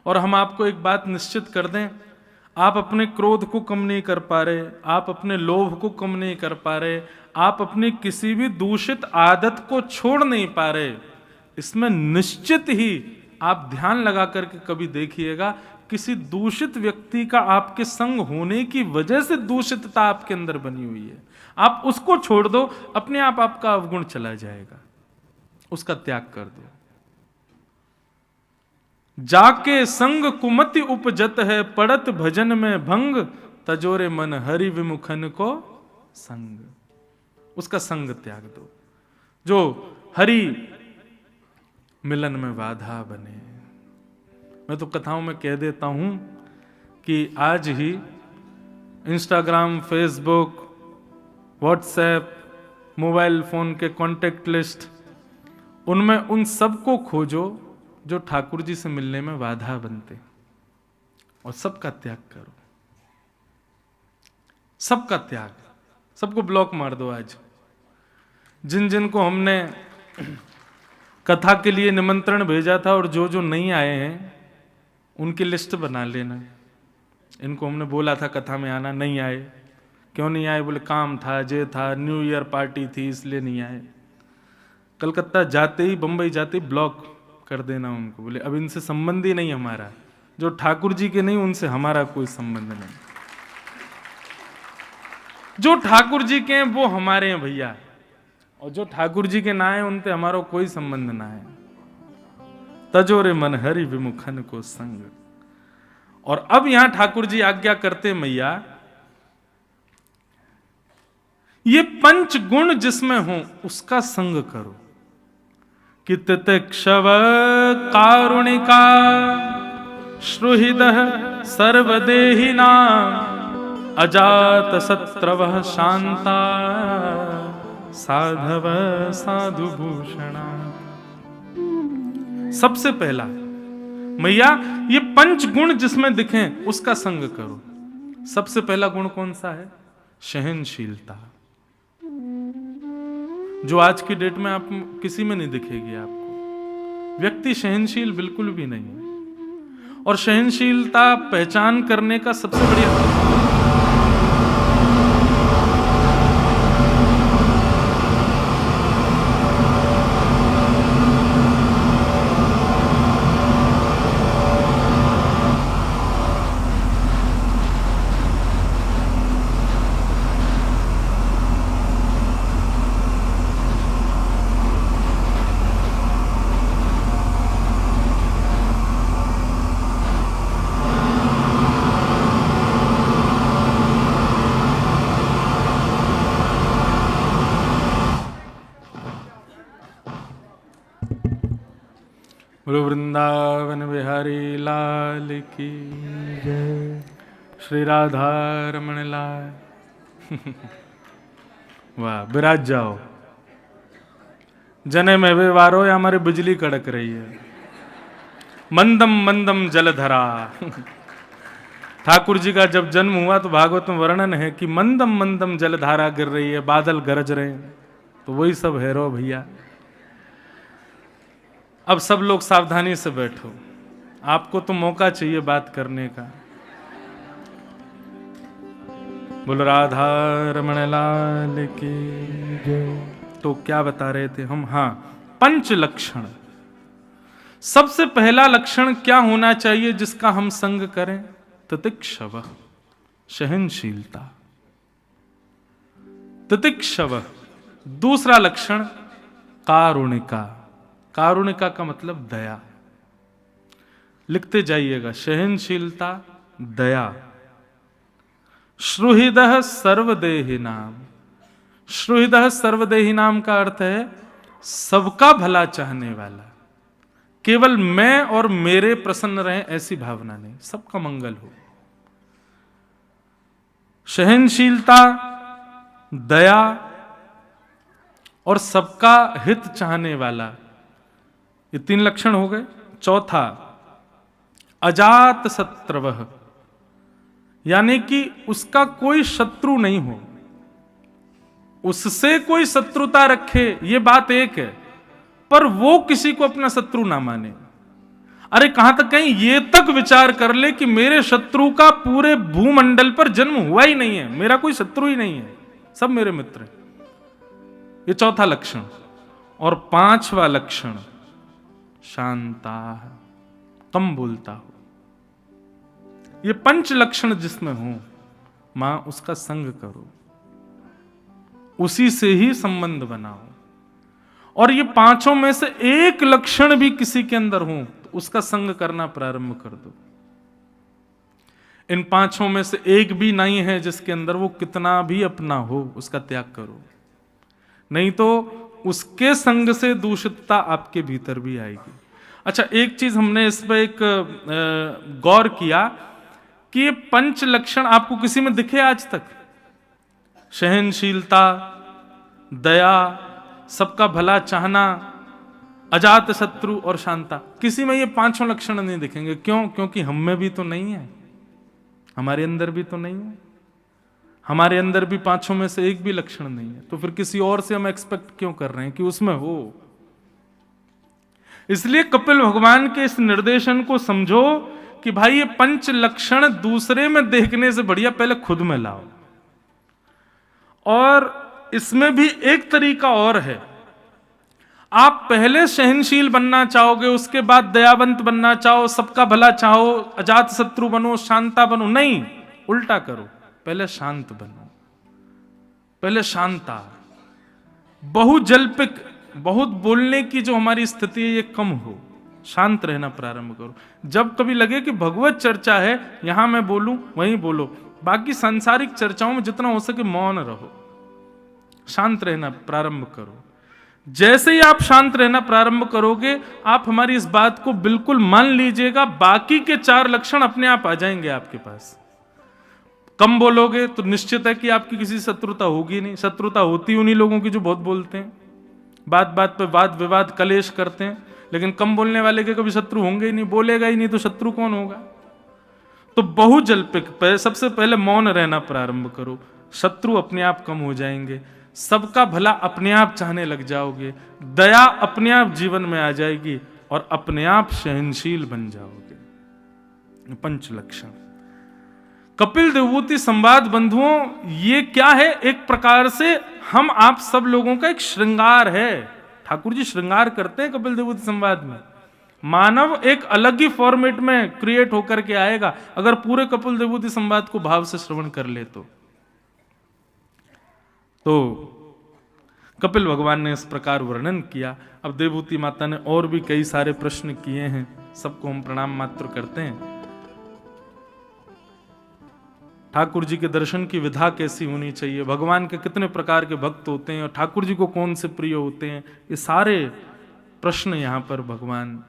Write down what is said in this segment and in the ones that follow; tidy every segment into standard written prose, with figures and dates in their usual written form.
और हम आपको एक बात निश्चित कर दें, आप अपने क्रोध को कम नहीं कर पा रहे, आप अपने लोभ को कम नहीं कर पा रहे, आप अपनी किसी भी दूषित आदत को छोड़ नहीं पा रहे, इसमें निश्चित ही आप ध्यान लगा करके कभी देखिएगा, किसी दूषित व्यक्ति का आपके संग होने की वजह से दूषितता आपके अंदर बनी हुई है। आप उसको छोड़ दो, अपने आप आपका अवगुण चला जाएगा, उसका त्याग कर दो। जाके संग कुमति उपजत है, पड़त भजन में भंग, तजोरे मन हरि विमुखन को संग। उसका संग त्याग दो जो हरि मिलन में बाधा बने। मैं तो कथाओं में कह देता हूं कि आज ही Instagram, Facebook, WhatsApp, mobile phone के कॉन्टेक्ट लिस्ट, उनमें उन सबको खोजो जो ठाकुर जी से मिलने में बाधा बनते, और सबका त्याग करो, सबका त्याग, सबको ब्लॉक मार दो। आज जिन जिन को हमने कथा के लिए निमंत्रण भेजा था और जो जो नहीं आए हैं उनकी लिस्ट बना लेना। इनको हमने बोला था कथा में आना, नहीं आए। क्यों नहीं आए? बोले काम था, जे था, न्यू ईयर पार्टी थी, इसलिए नहीं आए। कलकत्ता जाते ही, बंबई जाते ही ब्लॉक कर देना उनको। बोले अब इनसे संबंध ही नहीं हमारा, जो ठाकुर जी के नहीं उनसे हमारा कोई संबंध नहीं, जो ठाकुर जी के हैं वो हमारे हैं भैया, और जो ठाकुर जी के ना है उनसे हमारा कोई संबंध ना है। तजोरे मन हरि विमुखन को संग। और अब यहां ठाकुर जी आज्ञा करते, मैया ये पंच गुण जिसमें हो उसका संग करो। कि तितिक्षव कारुणिका श्रुहृदः सर्वदेहिना, अजात शत्रवः शांता, साधव साधु भूषणा। सबसे पहला मैया ये पंच गुण जिसमें दिखें उसका संग करो। सबसे पहला गुण कौन सा है? सहनशीलता, जो आज की डेट में आप किसी में नहीं दिखेगी। आपको व्यक्ति सहनशील बिल्कुल भी नहीं है, और सहनशीलता पहचान करने का सबसे बढ़िया वृंदावन बिहारी लाल की जय, श्री राधा रमण लाल। वाह, विराज जाओ। जने में वे वारो या हमारी बिजली कड़क रही है। मंदम मंदम जलधरा। ठाकुर जी का जब जन्म हुआ तो भागवत में वर्णन है कि मंदम मंदम जलधारा गिर रही है, बादल गरज रहे हैं, तो वही सब है रो भैया। अब सब लोग सावधानी से बैठो, आपको तो मौका चाहिए बात करने का। बोल राधा रमण लाल की जय। तो क्या बता रहे थे हम? हाँ, पंच लक्षण। सबसे पहला लक्षण क्या होना चाहिए जिसका हम संग करें? तितिक्षव, सहनशीलता। तितिक्षव। दूसरा लक्षण कारुणिका। कारुणिका का मतलब दया। लिखते जाइएगा, सहनशीलता, दया। श्रुहृदः सर्वदेहिनाम। श्रुहृदः सर्वदेहिनाम का अर्थ है सबका भला चाहने वाला। केवल मैं और मेरे प्रसन्न रहें ऐसी भावना नहीं, सबका मंगल हो। सहनशीलता, दया और सबका हित चाहने वाला, ये 3 लक्षण हो गए। चौथा, अजात शत्रवः, यानी कि उसका कोई शत्रु नहीं हो, उससे कोई शत्रुता रखे ये बात एक है, पर वो किसी को अपना शत्रु ना माने। अरे कहां तक कहीं ये तक विचार कर ले कि मेरे शत्रु का पूरे भूमंडल पर जन्म हुआ ही नहीं है, मेरा कोई शत्रु ही नहीं है, सब मेरे मित्र हैं। ये चौथा लक्षण। और पांचवा लक्षण, शांता, कम बोलता हो। ये पंच लक्षण जिसमें हो मां, उसका संग करो, उसी से ही संबंध बनाओ। और ये पांचों में से एक लक्षण भी किसी के अंदर हो तो उसका संग करना प्रारंभ कर दो। इन पांचों में से एक भी नहीं है जिसके अंदर, वो कितना भी अपना हो उसका त्याग करो, नहीं तो उसके संग से दूषितता आपके भीतर भी आएगी। अच्छा, एक चीज हमने इस पर एक गौर किया कि ये पंच लक्षण आपको किसी में दिखे आज तक? सहनशीलता, दया, सबका भला चाहना, अजात शत्रु और शांता, किसी में ये पांचों लक्षण नहीं दिखेंगे। क्यों? क्योंकि हम में भी तो नहीं है, हमारे अंदर भी तो नहीं है, हमारे अंदर भी पांचों में से एक भी लक्षण नहीं है। तो फिर किसी और से हम एक्सपेक्ट क्यों कर रहे हैं कि उसमें हो? इसलिए कपिल भगवान के इस निर्देशन को समझो कि भाई ये पंच लक्षण दूसरे में देखने से बढ़िया पहले खुद में लाओ। और इसमें भी एक तरीका और है, आप पहले सहनशील बनना चाहोगे, उसके बाद दयावंत बनना चाहो, सबका भला चाहो, अजात शत्रु बनो, शांता बनो, नहीं, उल्टा करो, पहले शांत बनो, पहले शांता। बहुत जल्पिक, बहुत बोलने की जो हमारी स्थिति है ये कम हो, शांत रहना प्रारंभ करो। जब कभी लगे कि भगवत चर्चा है, यहां मैं बोलूं वहीं बोलो, बाकी सांसारिक चर्चाओं में जितना हो सके मौन रहो, शांत रहना प्रारंभ करो। जैसे ही आप शांत रहना प्रारंभ करोगे, आप हमारी इस बात को बिल्कुल मान लीजिएगा, बाकी के चार लक्षण अपने आप आ जाएंगे आपके पास। कम बोलोगे तो निश्चित है कि आपकी किसी शत्रुता होगी नहीं। शत्रुता होती उन्हीं लोगों की जो बहुत बोलते हैं, बात बात पे वाद विवाद कलेश करते हैं, लेकिन कम बोलने वाले के कभी शत्रु होंगे ही नहीं, बोलेगा ही नहीं तो शत्रु कौन होगा? तो बहुजल्पिक, सबसे पहले मौन रहना प्रारंभ करो, शत्रु अपने आप कम हो जाएंगे, सबका भला अपने आप चाहने लग जाओगे, दया अपने आप जीवन में आ जाएगी और अपने आप सहनशील बन जाओगे। पंच लक्षण। कपिल देवभूति संवाद बंधुओं, ये क्या है? एक प्रकार से हम आप सब लोगों का एक श्रृंगार है। ठाकुर जी श्रृंगार करते हैं कपिल देवभूति संवाद में। मानव एक अलग ही फॉर्मेट में क्रिएट होकर के आएगा अगर पूरे कपिल देवभूति संवाद को भाव से श्रवण कर ले तो कपिल भगवान ने इस प्रकार वर्णन किया। अब देवभूति माता ने और भी कई सारे प्रश्न किए हैं, सबको हम प्रणाम मात्र करते हैं। ठाकुर जी के दर्शन की विधा कैसी होनी चाहिए, भगवान के कितने प्रकार के भक्त होते हैं और ठाकुर जी को कौन से प्रिय होते हैं, ये सारे प्रश्न यहाँ पर भगवान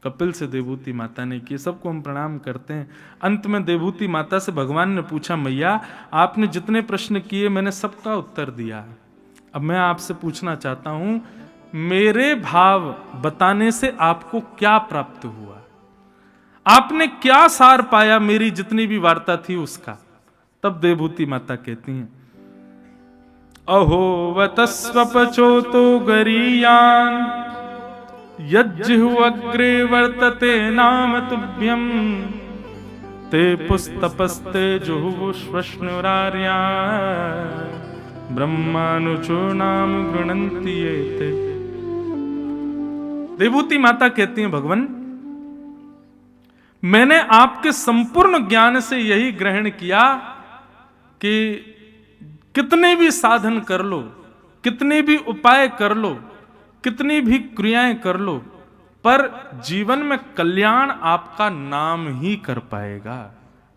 कपिल से देवभूति माता ने किए, सबको हम प्रणाम करते हैं। अंत में देवभूति माता से भगवान ने पूछा, मैया आपने जितने प्रश्न किए मैंने सबका उत्तर दिया, अब मैं आपसे पूछना चाहता हूं मेरे भाव बताने से आपको क्या प्राप्त हुआ, आपने क्या सार पाया मेरी जितनी भी वार्ता थी उसका। तब देवभूति माता कहती हैं, अहो वतस्वपचोतो गरीयान यज्जु अग्रे वर्तते नाम तुभ्यं ते पुस्तपस्ते जुहुष्वश्नुरार्या ब्रह्मानुचो नाम गृणन्ति एते। देवभूति माता कहती हैं, भगवान मैंने आपके संपूर्ण ज्ञान से यही ग्रहण किया कि कितने भी साधन कर लो, कितने भी उपाय कर लो, कितनी भी क्रियाएं कर लो, पर जीवन में कल्याण आपका नाम ही कर पाएगा।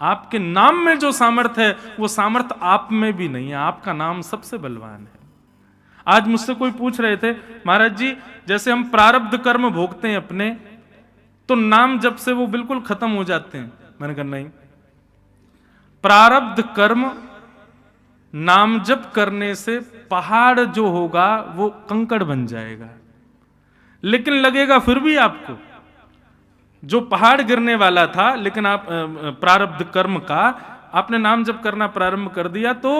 आपके नाम में जो सामर्थ्य है वो सामर्थ्य आप में भी नहीं है, आपका नाम सबसे बलवान है। आज मुझसे कोई पूछ रहे थे, महाराज जी जैसे हम प्रारब्ध कर्म भोगते हैं अपने, तो नाम जप से वो बिल्कुल खत्म हो जाते हैं। मैंने कहा नहीं, प्रारब्ध कर्म नाम जप करने से पहाड़ जो होगा वो कंकड़ बन जाएगा, लेकिन लगेगा फिर भी आपको जो पहाड़ गिरने वाला था, लेकिन आप प्रारब्ध कर्म का आपने नाम जप करना प्रारंभ कर दिया तो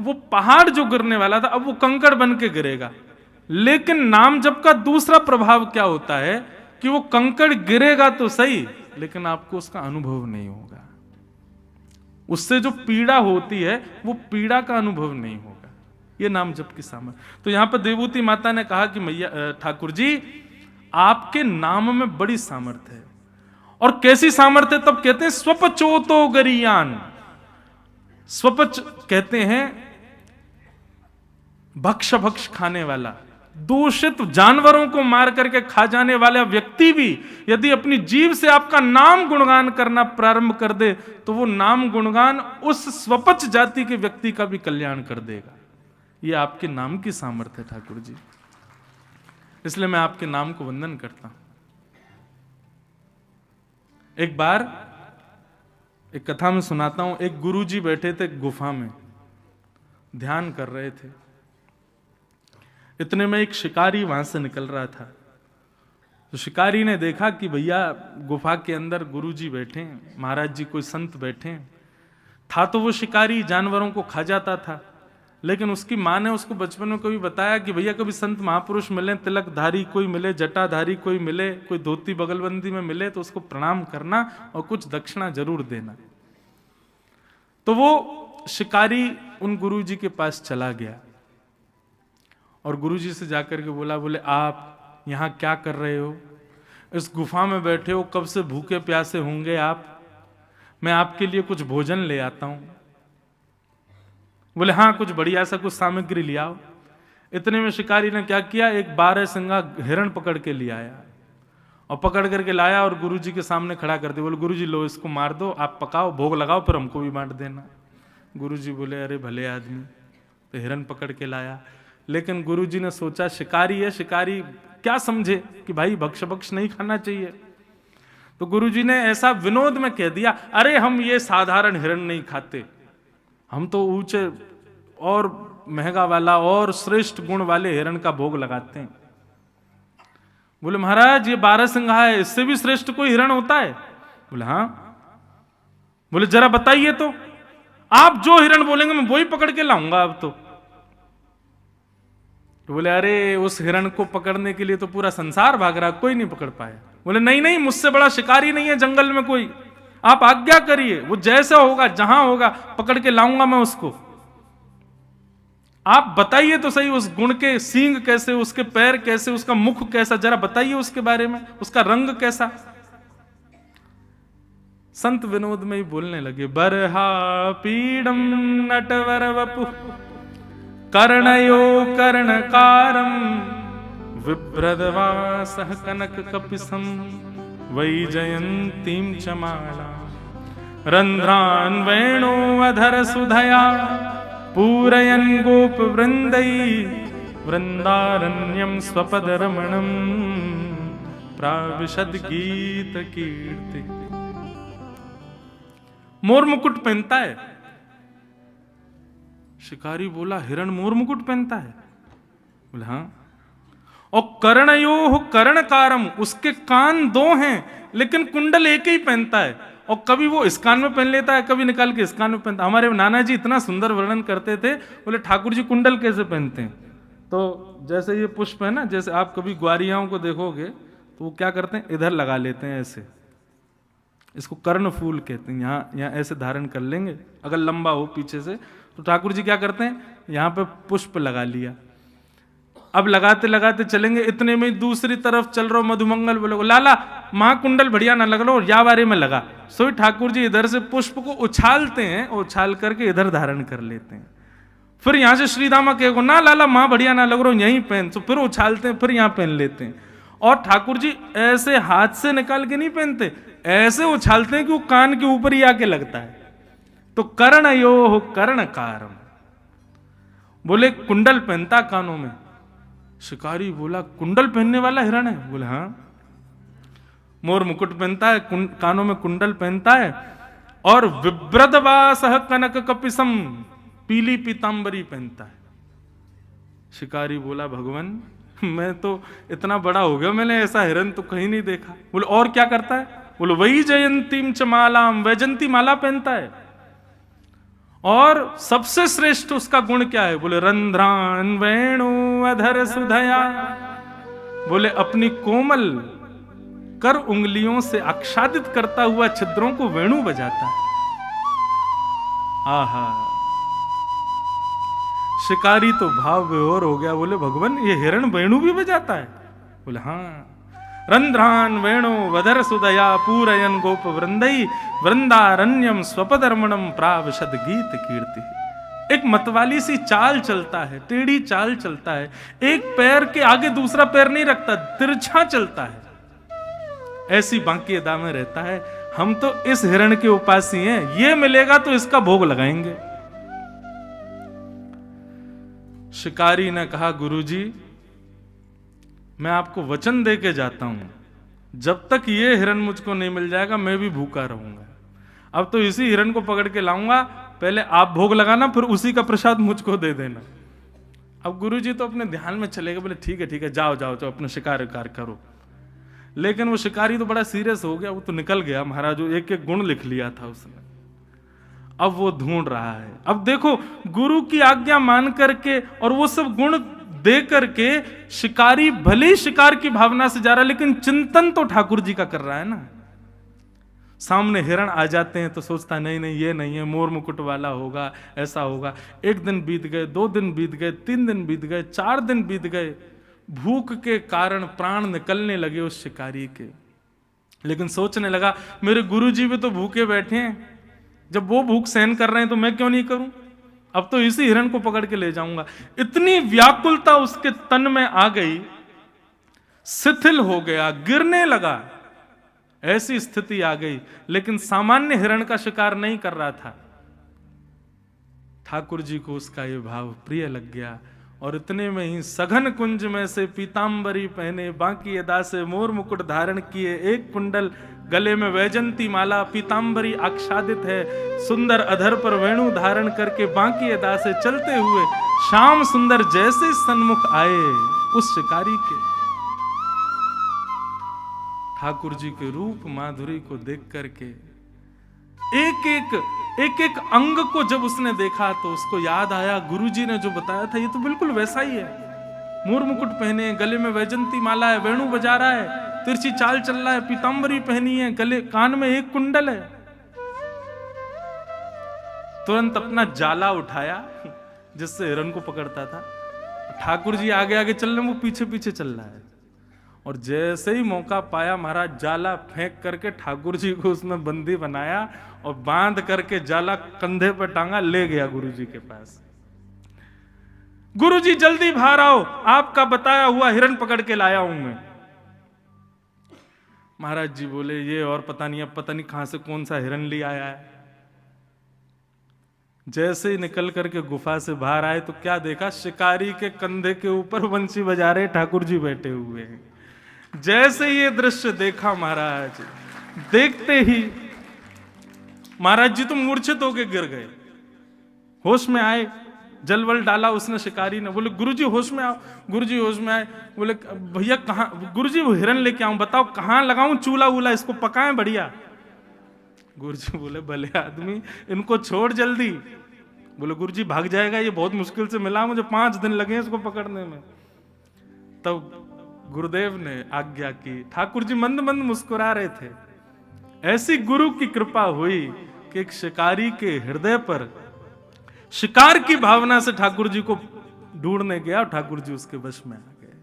वो पहाड़ जो गिरने वाला था अब वो कंकड़ बन के गिरेगा। लेकिन नाम जप का दूसरा प्रभाव क्या होता है कि वो कंकड़ गिरेगा तो सही, लेकिन आपको उसका अनुभव नहीं होगा। उससे जो पीड़ा होती है वो पीड़ा का अनुभव नहीं होगा। ये नाम जप की सामर्थ्य। तो यहां पर देवभूति माता ने कहा कि मैया ठाकुर जी, आपके नाम में बड़ी सामर्थ्य है। और कैसी सामर्थ्य? तब कहते हैं स्वपचोतो गरियान। स्वपच कहते हैं भक्ष भक्ष खाने वाला, दूषित जानवरों को मार करके खा जाने वाला व्यक्ति भी यदि अपनी जीभ से आपका नाम गुणगान करना प्रारंभ कर दे तो वो नाम गुणगान उस स्वपच जाति के व्यक्ति का भी कल्याण कर देगा। ये आपके नाम की सामर्थ्य है ठाकुर जी, इसलिए मैं आपके नाम को वंदन करता हूं। एक बार एक कथा में सुनाता हूं। एक गुरुजी बैठे थे गुफा में, ध्यान कर रहे थे। इतने में एक शिकारी वहां से निकल रहा था। तो शिकारी ने देखा कि भैया गुफा के अंदर गुरुजी बैठे हैं, महाराज जी कोई संत बैठे हैं। था तो वो शिकारी जानवरों को खा जाता था, लेकिन उसकी माँ ने उसको बचपन में कभी बताया कि भैया कभी संत महापुरुष मिले, तिलकधारी कोई मिले, जटाधारी कोई मिले, कोई धोती बगलबंदी में मिले तो उसको प्रणाम करना और कुछ दक्षिणा जरूर देना। तो वो शिकारी उन गुरुजी के पास चला गया और गुरुजी से जाकर के बोले आप यहाँ क्या कर रहे हो? इस गुफा में बैठे हो, कब से भूखे प्यासे होंगे आप, मैं आपके लिए कुछ भोजन ले आता हूं। बोले हाँ, कुछ बढ़िया सा कुछ सामग्री ले आओ। इतने में शिकारी ने क्या किया, एक 12 सिंगा हिरण पकड़ के ले आया और पकड़ करके लाया और गुरुजी के सामने खड़ा कर दिया। बोले गुरुजी लो इसको मार दो, आप पकाओ, भोग लगाओ, फिर हमको भी बांट देना। गुरुजी बोले अरे भले आदमी, तो हिरण पकड़ के लाया। लेकिन गुरुजी ने सोचा शिकारी है, शिकारी क्या समझे कि भाई भक्ष भक्ष नहीं खाना चाहिए। तो गुरुजी ने ऐसा विनोद में कह दिया, अरे हम ये साधारण हिरण नहीं खाते, हम तो ऊंचे और महंगा वाला और श्रेष्ठ गुण वाले हिरण का भोग लगाते हैं। बोले महाराज ये 12 सिंघा है, इससे भी श्रेष्ठ कोई हिरण होता है? बोले हाँ। बोले जरा बताइए तो, आप जो हिरण बोलेंगे मैं वही पकड़ के लाऊंगा अब तो। बोले अरे उस हिरण को पकड़ने के लिए तो पूरा संसार भाग रहा, कोई नहीं पकड़ पाया। बोले नहीं नहीं, मुझसे बड़ा शिकारी नहीं है जंगल में कोई, आप आज्ञा करिए, वो जैसा होगा जहां होगा पकड़ के लाऊंगा मैं उसको। आप बताइए तो सही, उस गुण के सींग कैसे, उसके पैर कैसे, उसका मुख कैसा, जरा बताइए उसके बारे में, उसका रंग कैसा। संत विनोद में ही बोलने लगे, बरहा पीडम नटवर वपु कर्णयो कर्णकारम विभ्रदवासः कनक कपिसम वैजयंतीं च माला रंध्रान् वेणो अधर सुधया पूरयन् गोप वृंदै वृंदारण्यं स्वपद रमणं प्राविशद गीत कीर्ति। मोर मुकुट पहनता है। शिकारी बोला हिरण मोर मुकुट पहनता है? बोले हाँ। और कर्णयो कर्णकारम, उसके कान 2 हैं लेकिन कुंडल एक ही पहनता है। और कभी वो इस कान में पहन लेता है, कभी निकाल के इस कान में पहनता है। हमारे नाना जी इतना सुंदर वर्णन करते थे, बोले ठाकुर जी कुंडल कैसे पहनते हैं? तो जैसे ये पुष्प है ना, जैसे आप कभी ग्वारियाओं को देखोगे तो वो क्या करते हैं, इधर लगा लेते हैं ऐसे, इसको कर्ण फूल कहते हैं। यहाँ ऐसे धारण कर लेंगे, अगर लंबा हो पीछे से। तो ठाकुर जी क्या करते हैं, यहाँ पे पुष्प लगा लिया। अब लगाते लगाते चलेंगे, इतने में दूसरी तरफ चल रहा मधुमंगल बोले लाला महाकुंडल बढ़िया ना लग लो, या बारे में लगा। सो ठाकुर जी इधर से पुष्प को उछालते हैं, उछाल करके इधर धारण कर लेते हैं। फिर यहां से श्रीदामा कहेगो ना लाला माँ बढ़िया ना लग रहा, यहीं पहन। तो फिर उछालते हैं, फिर यहाँ पहन लेते हैं। और ठाकुर जी ऐसे हाथ से निकाल के नहीं पहनते, ऐसे उछालते हैं कि वो कान के ऊपर ही आके लगता है। तो कर्णयो कर्णकारम, बोले कुंडल पहनता कानों में। शिकारी बोला कुंडल पहनने वाला हिरण है? बोले हाँ। मोर मुकुट पहनता है, कानों में कुंडल पहनता है, और विभ्रदवासः कनक कपिसम, पीली पीतांबरी पहनता है। शिकारी बोला भगवान मैं तो इतना बड़ा हो गया, मैंने ऐसा हिरण तो कहीं नहीं देखा। बोले और क्या करता है? बोले वही जयंतीम च मालाम, वैजंती माला पहनता है। और सबसे श्रेष्ठ उसका गुण क्या है? बोले रंध्रान वेणु अधर सुधया, बोले अपनी कोमल कर उंगलियों से आच्छादित करता हुआ छिद्रों को वेणु बजाता है। आहा, शिकारी तो भाव विभोर हो गया, बोले भगवान ये हिरण वेणु भी बजाता है? बोले हाँ। रंध्रान वेणु वधर सुदया पूरयन गोप वृंदई वृंदारण्यम स्वपदर्मणम प्राविशद गीत कीर्ति। एक मतवाली सी चाल चलता है, टेढ़ी चाल चलता है, एक पैर के आगे दूसरा पैर नहीं रखता, तिरछा चलता है, ऐसी बांकी अदा में रहता है। हम तो इस हिरण के उपासी हैं, ये मिलेगा तो इसका भोग लगाएंगे। शिकारी ने कहा गुरुजी मैं आपको वचन दे के जाता हूं, जब तक ये हिरण मुझको नहीं मिल जाएगा मैं भी भूखा रहूंगा। अब तो इसी हिरण को पकड़ के लाऊंगा, पहले आप भोग लगाना फिर उसी का प्रसाद मुझको दे देना। अब गुरुजी तो अपने ध्यान में चले गए, बोले ठीक है जाओ जाओ तो अपने शिकार करो। लेकिन वो शिकारी तो बड़ा सीरियस हो गया, वो तो निकल गया महाराज, एक एक गुण लिख लिया था उसने। अब वो ढूंढ रहा है। अब देखो गुरु की आज्ञा मान करके और वो सब गुण दे करके शिकारी भले ही शिकार की भावना से जा रहा है, लेकिन चिंतन तो ठाकुर जी का कर रहा है ना। सामने हिरण आ जाते हैं तो सोचता नहीं ये नहीं है, मोर मुकुट वाला होगा, ऐसा होगा। एक दिन बीत गए, 2 दिन बीत गए, 3 दिन बीत गए, 4 दिन बीत गए। भूख के कारण प्राण निकलने लगे उस शिकारी के, लेकिन सोचने लगा मेरे गुरुजी भी तो भूखे बैठे हैं, जब वो भूख सहन कर रहे हैं तो मैं क्यों नहीं करूं। अब तो इसी हिरण को पकड़ के ले जाऊंगा। इतनी व्याकुलता उसके तन में आ गई, शिथिल हो गया, गिरने लगा, ऐसी स्थिति आ गई। लेकिन सामान्य हिरण का शिकार नहीं कर रहा था। ठाकुर जी को उसका ये भाव प्रिय लग गया और इतने में ही सघन कुंज में से पीतांबरी पहने, बांकी अदा से मोर मुकुट धारण किए, एक कुंडल गले में वैजंती माला, पीतांबरी आच्छादित है, सुंदर अधर पर वेणु धारण करके बांकी अदा से चलते हुए श्याम सुंदर जैसे सन्मुख आए उस शिकारी के। ठाकुर जी के रूप माधुरी को देख करके एक एक अंग को जब उसने देखा तो उसको याद आया गुरुजी ने जो बताया था, ये तो बिल्कुल वैसा ही है। मोर मुकुट पहने, गले में वैजंती माला है, वेणु बजा रहा है, तिरछी चाल चल रहा है, पीतांबरी पहनी है, गले कान में एक कुंडल है। तुरंत अपना जाला उठाया जिससे हिरण को पकड़ता था। ठाकुर जी आगे आगे चल रहे, वो पीछे पीछे चल रहा है। और जैसे ही मौका पाया महाराज जाला फेंक करके ठाकुर जी को उसमें बंदी बनाया और बांध करके जाला कंधे पर टांगा, ले गया गुरु जी के पास। गुरु जी जल्दी बाहर आओ, आपका बताया हुआ हिरण पकड़ के लाया हूं मैं। महाराज जी बोले ये और पता नहीं, अब पता नहीं कहां से कौन सा हिरण ले आया है। जैसे ही निकल करके गुफा से बाहर आए तो क्या देखा, शिकारी के कंधे के ऊपर बंसी बजा रहे ठाकुर जी बैठे हुए हैं। जैसे ये दृश्य देखा महाराज, देखते ही महाराज जी तो मूर्छित होके गिर गए। होश में आए, जलवल डाला उसने शिकारी ने, बोले गुरुजी होश में आओ। गुरुजी होश में आए, बोले भैया कहाँ, गुरुजी वो हिरण लेके आऊं, बताओ कहाँ लगाऊं चूल्हा वूल्हा, इसको पकाएं बढ़िया। गुरुजी बोले भले आदमी, इनको छोड़ जल्दी। बोले गुरुजी भाग जाएगा, ये बहुत मुश्किल से मिला, मुझे 5 दिन लगे इसको पकड़ने में। तब गुरुदेव ने आज्ञा की। ठाकुर जी मंद मंद मुस्कुरा रहे थे। ऐसी गुरु की कृपा हुई कि एक शिकारी के हृदय पर शिकार की भावना से ठाकुर जी को ढूंढने गया और ठाकुर जी उसके वश में आ गए।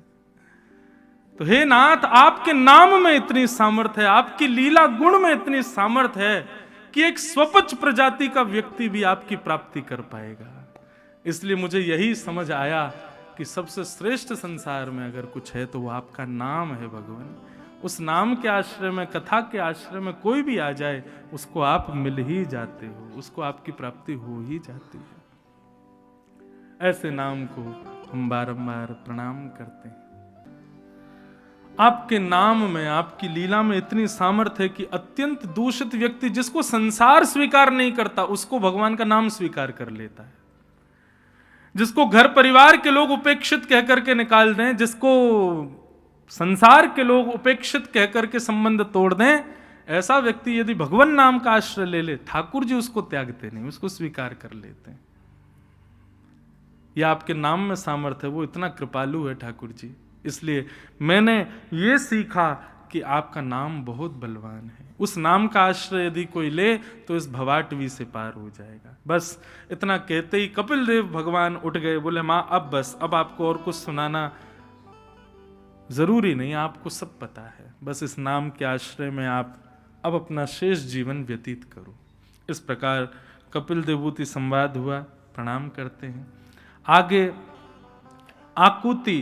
तो हे नाथ, आपके नाम में इतनी सामर्थ्य है, आपकी लीला गुण में इतनी सामर्थ्य है कि एक स्वपच प्रजाति का व्यक्ति भी आपकी प्राप्ति कर पाएगा। इसलिए मुझे यही समझ आया कि सबसे श्रेष्ठ संसार में अगर कुछ है तो वो आपका नाम है भगवान। उस नाम के आश्रय में, कथा के आश्रय में कोई भी आ जाए उसको आप मिल ही जाते हो, उसको आपकी प्राप्ति हो ही जाती है। ऐसे नाम को हम बारंबार प्रणाम करते हैं। आपके नाम में, आपकी लीला में इतनी सामर्थ्य है कि अत्यंत दूषित व्यक्ति जिसको संसार स्वीकार नहीं करता उसको भगवान का नाम स्वीकार कर लेता है। जिसको घर परिवार के लोग उपेक्षित कहकर के निकाल दें, जिसको संसार के लोग उपेक्षित कहकर के संबंध तोड़ दें, ऐसा व्यक्ति यदि भगवान नाम का आश्रय ले ले, ठाकुर जी उसको त्यागते नहीं, उसको स्वीकार कर लेते हैं। यह आपके नाम में सामर्थ्य है, वो इतना कृपालु है ठाकुर जी। इसलिए मैंने ये सीखा कि आपका नाम बहुत बलवान है, उस नाम का आश्रय यदि कोई ले तो इस भवाटवी से पार हो जाएगा। बस इतना कहते ही कपिल देव भगवान उठ गए, बोले माँ अब बस, अब आपको और कुछ सुनाना जरूरी नहीं, आपको सब पता है, बस इस नाम के आश्रय में आप अब अपना शेष जीवन व्यतीत करो। इस प्रकार कपिल देवूति संवाद हुआ, प्रणाम करते हैं। आगे आकुति,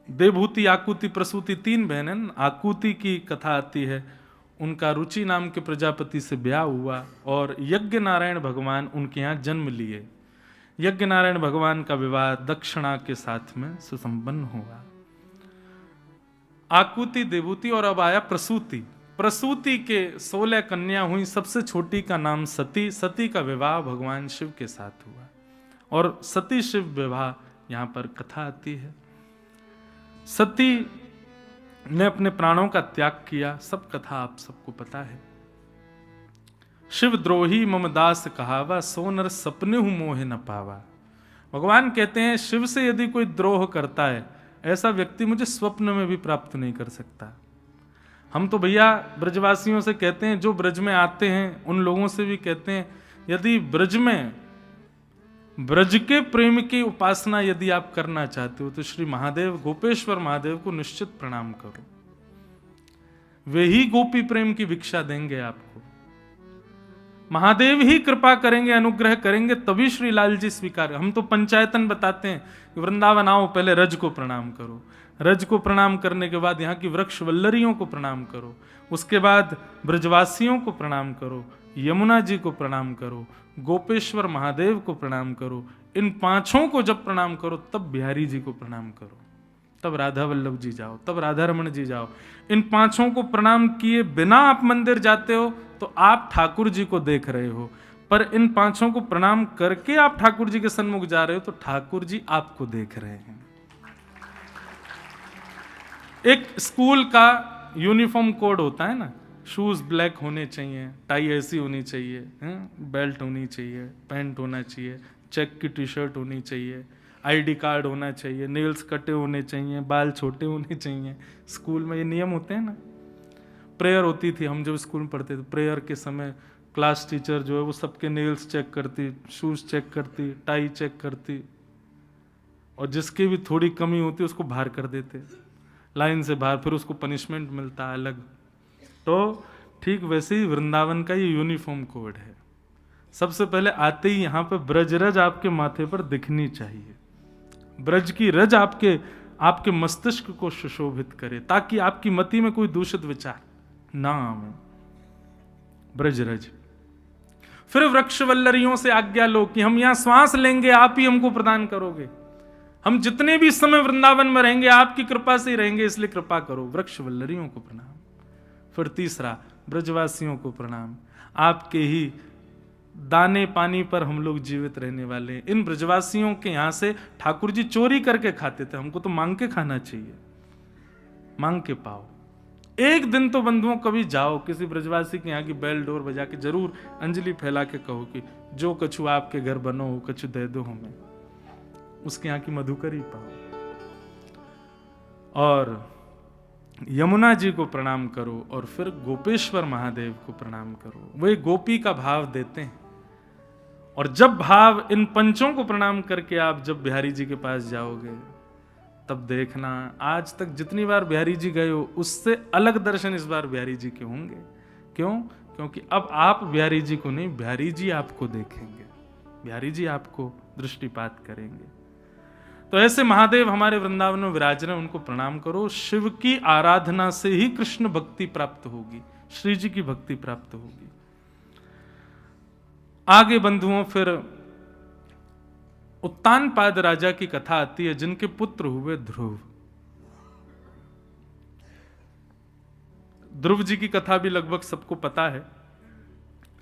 देवहूति, आकुति, प्रसूति, 3 बहनें। आकुति की कथा आती है, उनका रुचि नाम के प्रजापति से ब्याह हुआ और यज्ञ नारायण भगवान उनके यहाँ जन्म लिए। यज्ञ नारायण भगवान का विवाह दक्षिणा के साथ में सुसंपन्न हुआ। आकुति, देवहूति, और अब आया प्रसूति। प्रसूति के 16 कन्या हुई, सबसे छोटी का नाम सती। सती का विवाह भगवान शिव के साथ हुआ और सती शिव विवाह यहां पर कथा आती है। सती ने अपने प्राणों का त्याग किया, सब कथा आप सबको पता है। शिव द्रोही मम दास कहावा, सो नर सपने हूं मोह न पावा। भगवान कहते हैं शिव से यदि कोई द्रोह करता है, ऐसा व्यक्ति मुझे स्वप्न में भी प्राप्त नहीं कर सकता। हम तो भैया ब्रजवासियों से कहते हैं, जो ब्रज में आते हैं उन लोगों से भी कहते हैं, यदि ब्रज में ब्रज के प्रेम की उपासना यदि आप करना चाहते हो तो श्री महादेव, गोपेश्वर महादेव को निश्चित प्रणाम करो। वे ही गोपी प्रेम की भिक्षा देंगे आपको। महादेव ही कृपा करेंगे, अनुग्रह करेंगे, तभी श्री लाल जी स्वीकार। हम तो पंचायतन बताते हैं कि वृंदावन आओ, पहले रज को प्रणाम करो, रज को प्रणाम करने के बाद यहाँ की वृक्ष वल्लरियों को प्रणाम करो, उसके बाद ब्रजवासियों को प्रणाम करो, यमुना जी को प्रणाम करो, गोपेश्वर महादेव को प्रणाम करो। इन 5 को जब प्रणाम करो तब बिहारी जी को प्रणाम करो, तब राधा वल्लभ जी जाओ, तब राधा रमण जी जाओ। इन 5 को प्रणाम किए बिना आप मंदिर जाते हो तो आप ठाकुर जी को देख रहे हो, पर इन 5 को प्रणाम करके आप ठाकुर जी के सन्मुख जा रहे हो तो ठाकुर जी आपको देख रहे हैं। एक स्कूल का यूनिफॉर्म कोड होता है ना, शूज ब्लैक होने चाहिए, टाई ऐसी होनी चाहिए, बेल्ट होनी चाहिए, पैंट होना चाहिए, चेक की टी शर्ट होनी चाहिए, आईडी कार्ड होना चाहिए, नेल्स कटे होने चाहिए, बाल छोटे होने चाहिए। स्कूल में ये नियम होते हैं ना। प्रेयर होती थी, हम जब स्कूल में पढ़ते थे, प्रेयर के समय क्लास टीचर जो है वो सबके नेल्स चेक करती, शूज चेक करती, टाई चेक करती, और जिसकी भी थोड़ी कमी होती उसको बाहर कर देते लाइन से बाहर, फिर उसको पनिशमेंट मिलता अलग। तो ठीक वैसे ही वृंदावन का ये यूनिफॉर्म कोड है। सबसे पहले आते ही यहाँ पे ब्रजरज आपके माथे पर दिखनी चाहिए, ब्रज की रज आपके मस्तिष्क को सुशोभित करे, ताकि आपकी मति में कोई दूषित विचार ना आवे। ब्रजरज। फिर वृक्ष वल्लरियों से आज्ञा लो कि हम यहाँ श्वास लेंगे, आप ही हमको प्रदान करोगे, हम जितने भी समय वृंदावन में रहेंगे आपकी कृपा से ही रहेंगे, इसलिए कृपा करो। वृक्ष वल्लरियों को प्रणाम। फिर तीसरा, ब्रजवासियों को प्रणाम। आपके ही दाने पानी पर हम लोग जीवित रहने वाले हैं। इन ब्रजवासियों के यहां से ठाकुर जी चोरी करके खाते थे, हमको तो मांग के खाना चाहिए, मांग के पाओ। एक दिन तो बंधुओं कभी जाओ किसी ब्रजवासी के यहाँ की बेल डोर बजा के जरूर अंजलि फैला के कहो कि जो कछु आपके घर बनो हो कछु दे दो हमें, उसके यहाँ की मधुकरी पाओ। और यमुना जी को प्रणाम करो और फिर गोपेश्वर महादेव को प्रणाम करो। वे गोपी का भाव देते हैं। और जब भाव इन 5 को प्रणाम करके आप जब बिहारी जी के पास जाओगे तब देखना, आज तक जितनी बार बिहारी जी गए हो उससे अलग दर्शन इस बार बिहारी जी के होंगे। क्यों? क्योंकि अब आप बिहारी जी को नहीं, बिहारी जी आपको देखेंगे, बिहारी जी आपको दृष्टिपात करेंगे। तो ऐसे महादेव हमारे वृंदावन में विराज रहे, उनको प्रणाम करो। शिव की आराधना से ही कृष्ण भक्ति प्राप्त होगी, श्री जी की भक्ति प्राप्त होगी। आगे बंधुओं फिर उत्तानपाद राजा की कथा आती है, जिनके पुत्र हुए ध्रुव। ध्रुव जी की कथा भी लगभग सबको पता है।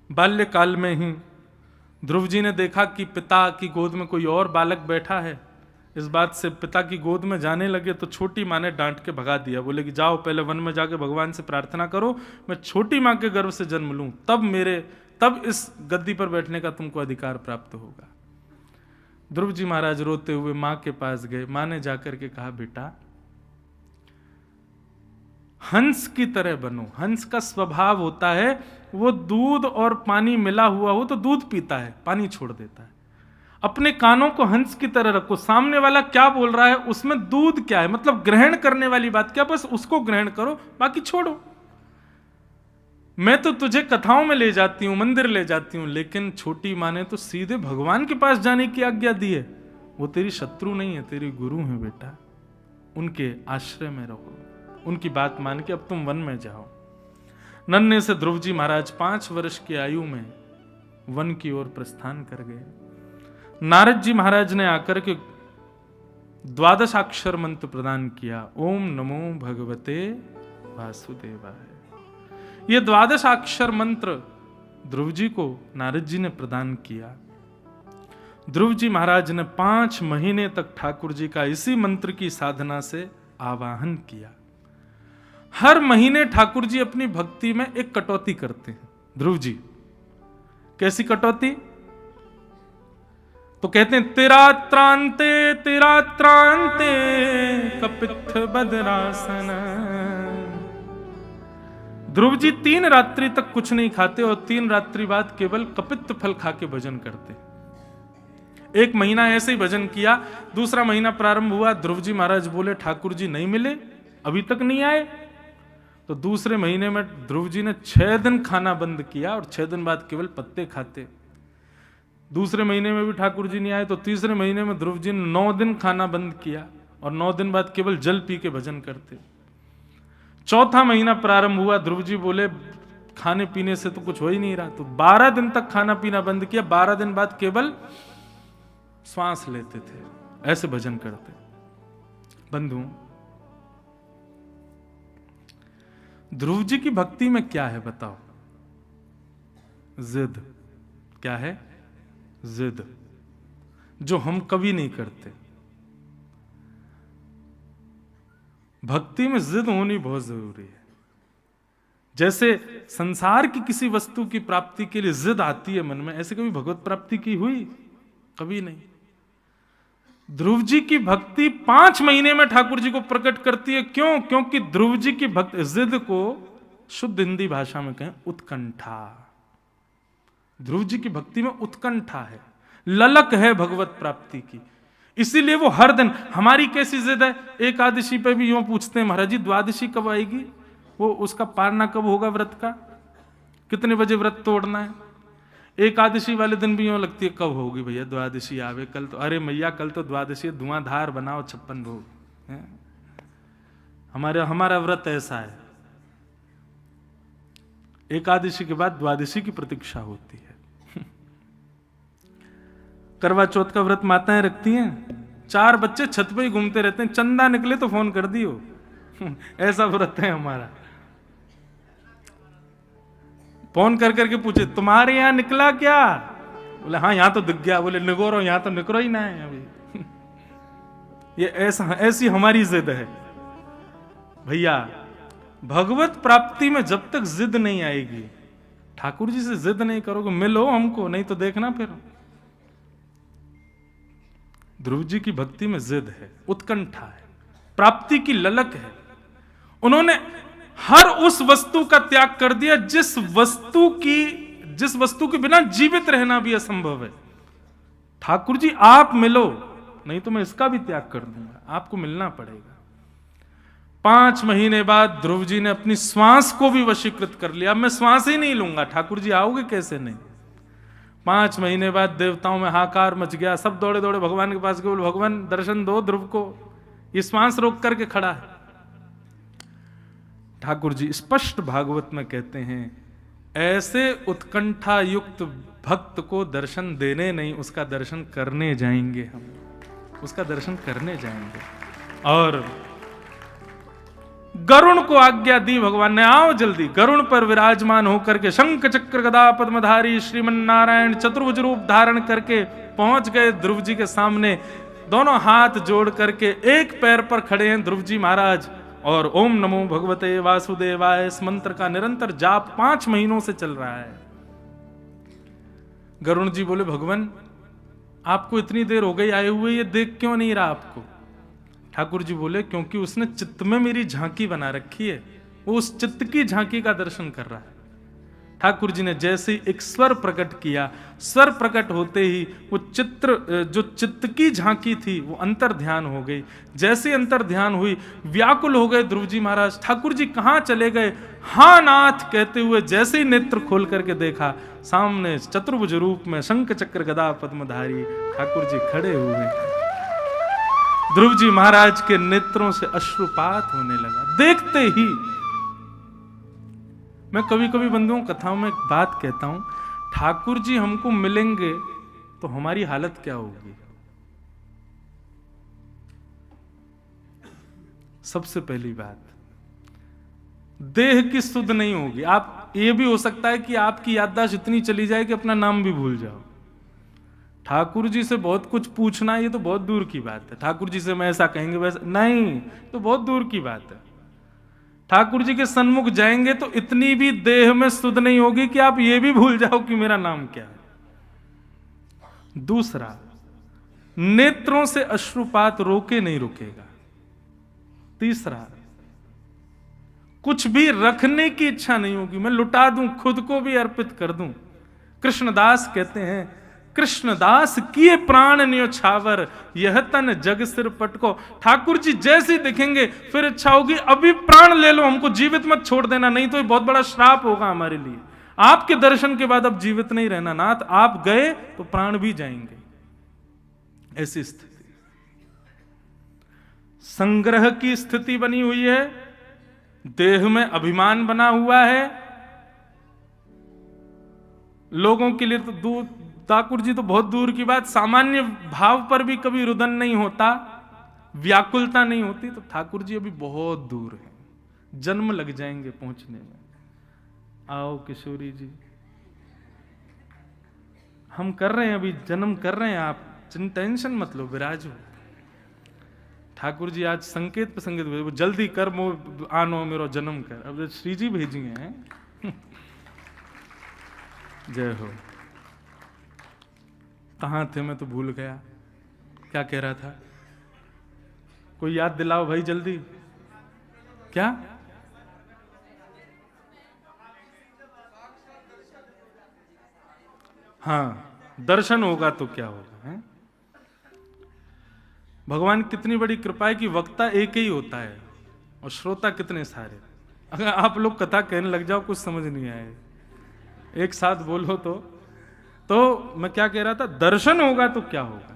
बाल्यकाल में ही ध्रुव जी ने देखा कि पिता की गोद में कोई और बालक बैठा है। इस बात से पिता की गोद में जाने लगे तो छोटी माँ ने डांट के भगा दिया, बोले कि जाओ पहले वन में जाके भगवान से प्रार्थना करो, मैं छोटी माँ के गर्भ से जन्म लूं, तब इस गद्दी पर बैठने का तुमको अधिकार प्राप्त होगा। ध्रुव जी महाराज रोते हुए माँ के पास गए। माँ ने जाकर के कहा, बेटा हंस की तरह बनो। हंस का स्वभाव होता है वो दूध और पानी मिला हुआ हो तो दूध पीता है, पानी छोड़ देता है। अपने कानों को हंस की तरह रखो, सामने वाला क्या बोल रहा है उसमें दूध क्या है, मतलब ग्रहण करने वाली बात क्या, बस उसको ग्रहण करो, बाकी छोड़ो। मैं तो तुझे कथाओं में ले जाती हूं, मंदिर ले जाती हूं, लेकिन छोटी माँ ने तो सीधे भगवान के पास जाने की आज्ञा दी है। वो तेरी शत्रु नहीं है, तेरी गुरु है बेटा, उनके आश्रय में रहो, उनकी बात मान के अब तुम वन में जाओ। नन्हे से ध्रुव जी महाराज 5 वर्ष की आयु में वन की ओर प्रस्थान कर गए। नारद जी महाराज ने आकर के 12 मंत्र प्रदान किया, ओम नमो भगवते वासुदेवाय। ये 12 मंत्र ध्रुव जी को नारद जी ने प्रदान किया। ध्रुव जी महाराज ने 5 महीने तक ठाकुर जी का इसी मंत्र की साधना से आवाहन किया। हर महीने ठाकुर जी अपनी भक्ति में एक कटौती करते हैं ध्रुव जी। कैसी कटौती? तो कहते हैं तेरा त्रांते कपित्थ बदरासन। ध्रुव जी 3 रात्रि तक कुछ नहीं खाते और 3 रात्रि बाद केवल कपित्थ फल खा के भजन करते। 1 महीना ऐसे ही भजन किया। दूसरा महीना प्रारंभ हुआ, ध्रुव जी महाराज बोले ठाकुर जी नहीं मिले, अभी तक नहीं आए। तो दूसरे महीने में ध्रुव जी ने 6 दिन खाना बंद किया और 6 दिन बाद केवल पत्ते खाते। दूसरे महीने में भी ठाकुर जी नहीं आए तो तीसरे महीने में ध्रुव जी ने 9 दिन खाना बंद किया और 9 दिन बाद केवल जल पी के भजन करते। चौथा महीना प्रारंभ हुआ, ध्रुव जी बोले खाने पीने से तो कुछ हो ही नहीं रहा, तो 12 दिन तक खाना पीना बंद किया। 12 दिन बाद केवल श्वास लेते थे, ऐसे भजन करते। बंधु, ध्रुव जी की भक्ति में क्या है बताओ? जिद। क्या है? जिद, जो हम कभी नहीं करते। भक्ति में जिद होनी बहुत जरूरी है। जैसे संसार की किसी वस्तु की प्राप्ति के लिए जिद आती है मन में, ऐसे कभी भगवत प्राप्ति की हुई? कभी नहीं। ध्रुव जी की भक्ति 5 महीने में ठाकुर जी को प्रकट करती है। क्यों? क्योंकि ध्रुव जी की भक्ति, जिद को शुद्ध हिंदी भाषा में कहें उत्कंठा। ध्रुव जी की भक्ति में उत्कंठा है, ललक है भगवत प्राप्ति की। इसीलिए वो हर दिन, हमारी कैसी जिद है, एकादशी पे भी यूं पूछते हैं महाराज जी द्वादशी कब आएगी, वो उसका पारना कब होगा, व्रत का कितने बजे व्रत तोड़ना है। एकादशी वाले दिन भी यूं लगती है कब होगी भैया द्वादशी आवे, कल तो, अरे मैया कल तो द्वादशी, धुआंधार बनाओ 56 भोग है। हमारा व्रत ऐसा है, एकादशी के बाद द्वादशी की प्रतीक्षा होती है। करवा चौथ का व्रत माताएं रखती हैं, 4 बच्चे छत पे ही घूमते रहते हैं, चंदा निकले तो फोन कर दियो। ऐसा व्रत है हमारा। फोन कर करके पूछे तुम्हारे यहां निकला क्या? बोले हाँ यहां तो दिख गया। बोले निगोरो, यहां तो निकलो ही ना है अभी। ये ऐसी हमारी जिद है भैया। भगवत प्राप्ति में जब तक जिद नहीं आएगी, ठाकुर जी से जिद नहीं करोगे मिलो हमको, नहीं तो देखना फिर। ध्रुव जी की भक्ति में जिद है, उत्कंठा है, प्राप्ति की ललक है। उन्होंने हर उस वस्तु का त्याग कर दिया जिस वस्तु के बिना जीवित रहना भी असंभव है। ठाकुर जी आप मिलो, नहीं तो मैं इसका भी त्याग कर दूंगा, आपको मिलना पड़ेगा। 5 महीने बाद ध्रुव जी ने अपनी श्वास को भी वशीकृत कर लिया। मैं श्वास ही नहीं लूंगा, ठाकुर जी आओगे कैसे नहीं। 5 महीने बाद देवताओं में हाकार मच गया, सब दौड़े दौड़े भगवान के पास गए, बोले भगवान दर्शन दो ध्रुव को, ये श्वास रोक करके खड़ा है। ठाकुर जी स्पष्ट भागवत में कहते हैं ऐसे उत्कंठा युक्त भक्त को दर्शन देने नहीं, उसका दर्शन करने जाएंगे हम, उसका दर्शन करने जाएंगे। और गरुण को आज्ञा दी भगवान ने, आओ जल्दी। गरुण पर विराजमान होकर के शंख चक्र गदा पद्मधारी श्रीमन नारायण चतुर्भुज रूप धारण करके पहुंच गए ध्रुव जी के सामने। दोनों हाथ जोड़ करके एक पैर पर खड़े हैं ध्रुव जी महाराज और ओम नमो भगवते वासुदेवाय इस मंत्र का निरंतर जाप 5 महीनों से चल रहा है। गरुण जी बोले भगवान आपको इतनी देर हो गई आए हुए, ये देख क्यों नहीं रहा आपको? ठाकुर जी बोले क्योंकि उसने चित्त में मेरी झांकी बना रखी है, वो उस चित्त की झांकी का दर्शन कर रहा है। ठाकुर जी ने जैसे ही एक स्वर प्रकट किया, स्वर प्रकट होते ही वो चित्र, जो चित्त की झांकी थी, वो अंतर ध्यान हो गई। जैसे अंतर ध्यान हुई, व्याकुल हो गए ध्रुव जी महाराज, ठाकुर जी कहाँ चले गए? हाँ नाथ कहते हुए जैसे ही नेत्र खोल करके देखा, सामने चतुर्भुज रूप में शंख चक्र गदा पद्मधारी ठाकुर जी खड़े हुए। ध्रुव जी महाराज के नेत्रों से अश्रुपात होने लगा देखते ही। मैं कभी कभी बंधुओं कथाओं में एक बात कहता हूं, ठाकुर जी हमको मिलेंगे तो हमारी हालत क्या होगी? सबसे पहली बात, देह की सुध नहीं होगी। आप, ये भी हो सकता है कि आपकी याददाश्त इतनी चली जाए कि अपना नाम भी भूल जाओ। ठाकुर जी से बहुत कुछ पूछना, ये तो बहुत दूर की बात है। ठाकुर जी से मैं ऐसा कहेंगे वैसा नहीं, तो बहुत दूर की बात है। ठाकुर जी के सन्मुख जाएंगे तो इतनी भी देह में सुध नहीं होगी कि आप ये भी भूल जाओ कि मेरा नाम क्या है। दूसरा, नेत्रों से अश्रुपात रोके नहीं रुकेगा। तीसरा, कुछ भी रखने की इच्छा नहीं होगी, मैं लुटा दूं, खुद को भी अर्पित कर दूं। कृष्णदास कहते हैं, कृष्णदास किए प्राण न्योछावर, यह तन जग सिर पटको। ठाकुर जी जैसे ही दिखेंगे फिर इच्छा होगी अभी प्राण ले लो, हमको जीवित मत छोड़ देना, नहीं तो ये बहुत बड़ा श्राप होगा हमारे लिए। आपके दर्शन के बाद अब जीवित नहीं रहना नाथ, आप गए तो प्राण भी जाएंगे। ऐसी स्थिति, संग्रह की स्थिति बनी हुई है, देह में अभिमान बना हुआ है। लोगों के लिए तो ठाकुर जी तो बहुत दूर की बात, सामान्य भाव पर भी कभी रुदन नहीं होता, व्याकुलता नहीं होती, तो ठाकुर जी अभी बहुत दूर हैं, जन्म लग जाएंगे पहुंचने में। आओ किशोरी जी, हम कर रहे हैं, अभी जन्म कर रहे हैं, आप टेंशन मत लो, विराजो। ठाकुर जी आज संकेत पे संकेत भेजे, जल्दी कर मो आनो मेरो जन्म कर। अब श्री जी भेजिए हैं। जय हो। कहाँ थे, मैं तो भूल गया क्या कह रहा था। कोई याद दिलाओ भाई जल्दी। क्या? हाँ, दर्शन होगा तो क्या होगा है? भगवान कितनी बड़ी कृपा है कि वक्ता एक ही होता है और श्रोता कितने सारे। अगर आप लोग कथा कहने लग जाओ कुछ समझ नहीं आए, एक साथ बोलो तो मैं क्या कह रहा था, दर्शन होगा तो क्या होगा।